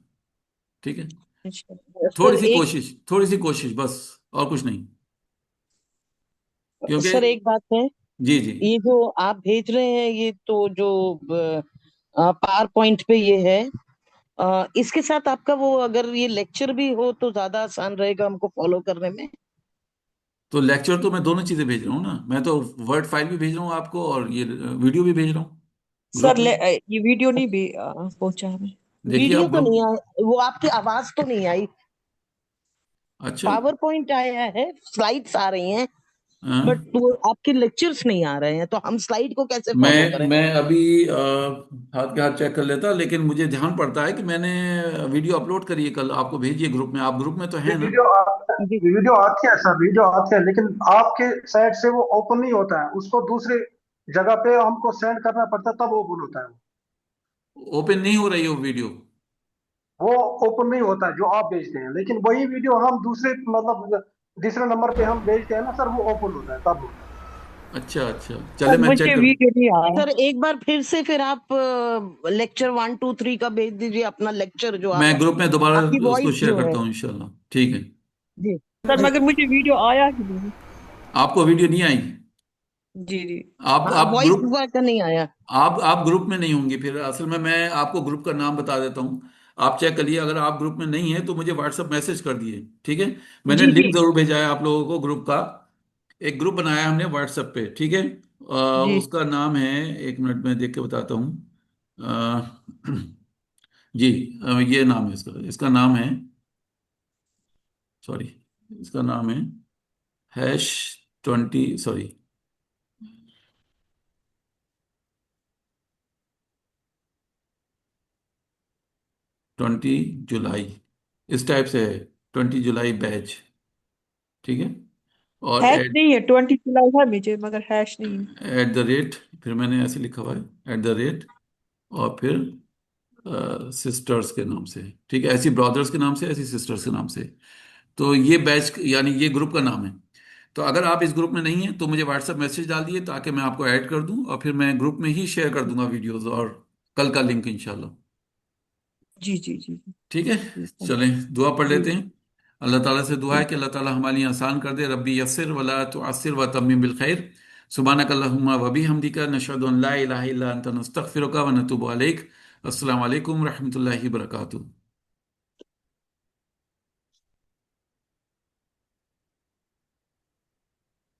ठीक है, सर एक थोड़ी सी कोशिश बस, और कुछ नहीं। क्योंकि सर एक बात है। जी जी। ये जो आप भेज रहे हैं, ये तो जो पावर पॉइंट पे ये है, इसके साथ आपका वो अगर ये लेक्चर भी हो तो ज्यादा आसान रहेगा हमको फॉलो करने में। तो लेक्चर तो मैं दोनों चीज़ें भेज रहा हूँ ना, मैं तो वर्ड फाइल भी भेज रहा हूँ आपको, और ये वीडियो भी भेज रहा हूँ ग्रुप सर में। ये वीडियो नहीं भी पहुंचा हमें। देखिए वीडियो आप तो नहीं ग्रुप। आया, वो आपकी आवाज तो नहीं आई। अच्छा। पावर पॉइंट आया है, स्लाइड्स आ रही हैं, हाँ। बट वो आपके लेक्चर्स नहीं आ रहे हैं, तो हम स्लाइड को कैसे फॉलो मैं करें? मैं अभी हाथ के हाथ चेक कर लेता, लेकिन मुझे ध्यान पड़ता है कि मैंने वीडियो अपलोड करी है कल, आपको भेजिए ग्रुप में। आप ग्रुप में तो ये हैं ना? जी। वीडियो आती है सर, वीडियो आती है, लेकिन आपके साइड से वो ओपन नहीं होता है, उसको दूसरे जगह पे हमको सेंड करना पड़ता है, तब ओपन होता है। ओपन नहीं हो रही है वो वीडियो? वो ओपन नहीं होता है जो आप भेजते हैं, लेकिन वही वीडियो हम दूसरे मतलब दूसरे नंबर पे हम भेजते हैं ना सर, वो ओपन होता है, तब होता है। अच्छा अच्छा, सर चले मैं चेक मुझे कर। वीडियो नहीं आया। सर एक बार फिर से, फिर आप लेक्चर 1 2 3 का भेज दीजिए, अपना लेक्चर जो मैं आप, ग्रुप में दोबारा आपकी उसको वॉइस शेयर जो है। करता हूँ इंशाल्लाह। ठीक है। जी। सर जी। मगर मुझे वीडियो आया ही नहीं। आपको वीडियो नहीं आई? जी जी। हाँ, आप वॉइस ग्रुप, का नहीं आया। आप ग्रुप में नहीं होंगे फिर। असल में मैं आपको ग्रुप का नाम बता देता हूँ, आप चेक करिए। अगर आप ग्रुप में नहीं है तो मुझे व्हाट्सएप मैसेज कर दिए, ठीक है? मैंने जी लिंक जी जरूर भेजा है आप लोगों को ग्रुप का। एक ग्रुप बनाया है हमने व्हाट्सएप पे, ठीक है? जी। उसका नाम है, 1 मिनट में देख के बताता हूँ। अ, जी, ये नाम है इसका, इसका नाम है, सॉरी, इसका नाम है #20, सॉरी, 20 जुलाई, इस टाइप से है, 20 जुलाई बैच। ठीक है? और हैश नहीं है, 20 जुलाई है मुझे, मगर हैश नहीं है। @ फिर मैंने ऐसे लिखा हुआ है, @ और फिर सिस्टर्स के नाम से। ठीक है, ऐसी ब्रदर्स के नाम से, ऐसी सिस्टर्स के नाम से। तो ये बैच, यानी ये ग्रुप का नाम है। तो अगर आप इस ग्रुप में नहीं हैं तो मुझे व्हाट्सएप मैसेज डाल दिए, ताकि मैं आपको ऐड कर दूं, और फिर मैं ग्रुप में ही शेयर कर दूंगा वीडियोस और कल का लिंक इंशाल्लाह। जी जी जी जी। ठीक है, जी सर। चलें दुआ पढ़ जी लेते हैं। अल्लाह ताला से दुआ है कि अल्लाह ताला हमारे लिए आसान कर दे। रब्बी यस्सिर वला तुअस्सिर व तम्मिम बिल खैर। सुब्हानक अल्लाहुम्मा व बिहम्दिका नशहदु अन ला इलाहा इल्ला अंता नस्तगफिरुका व नतूबु अलैक। अस्सलामु अलैकुम रहमतुल्लाहि व बरकातुहू।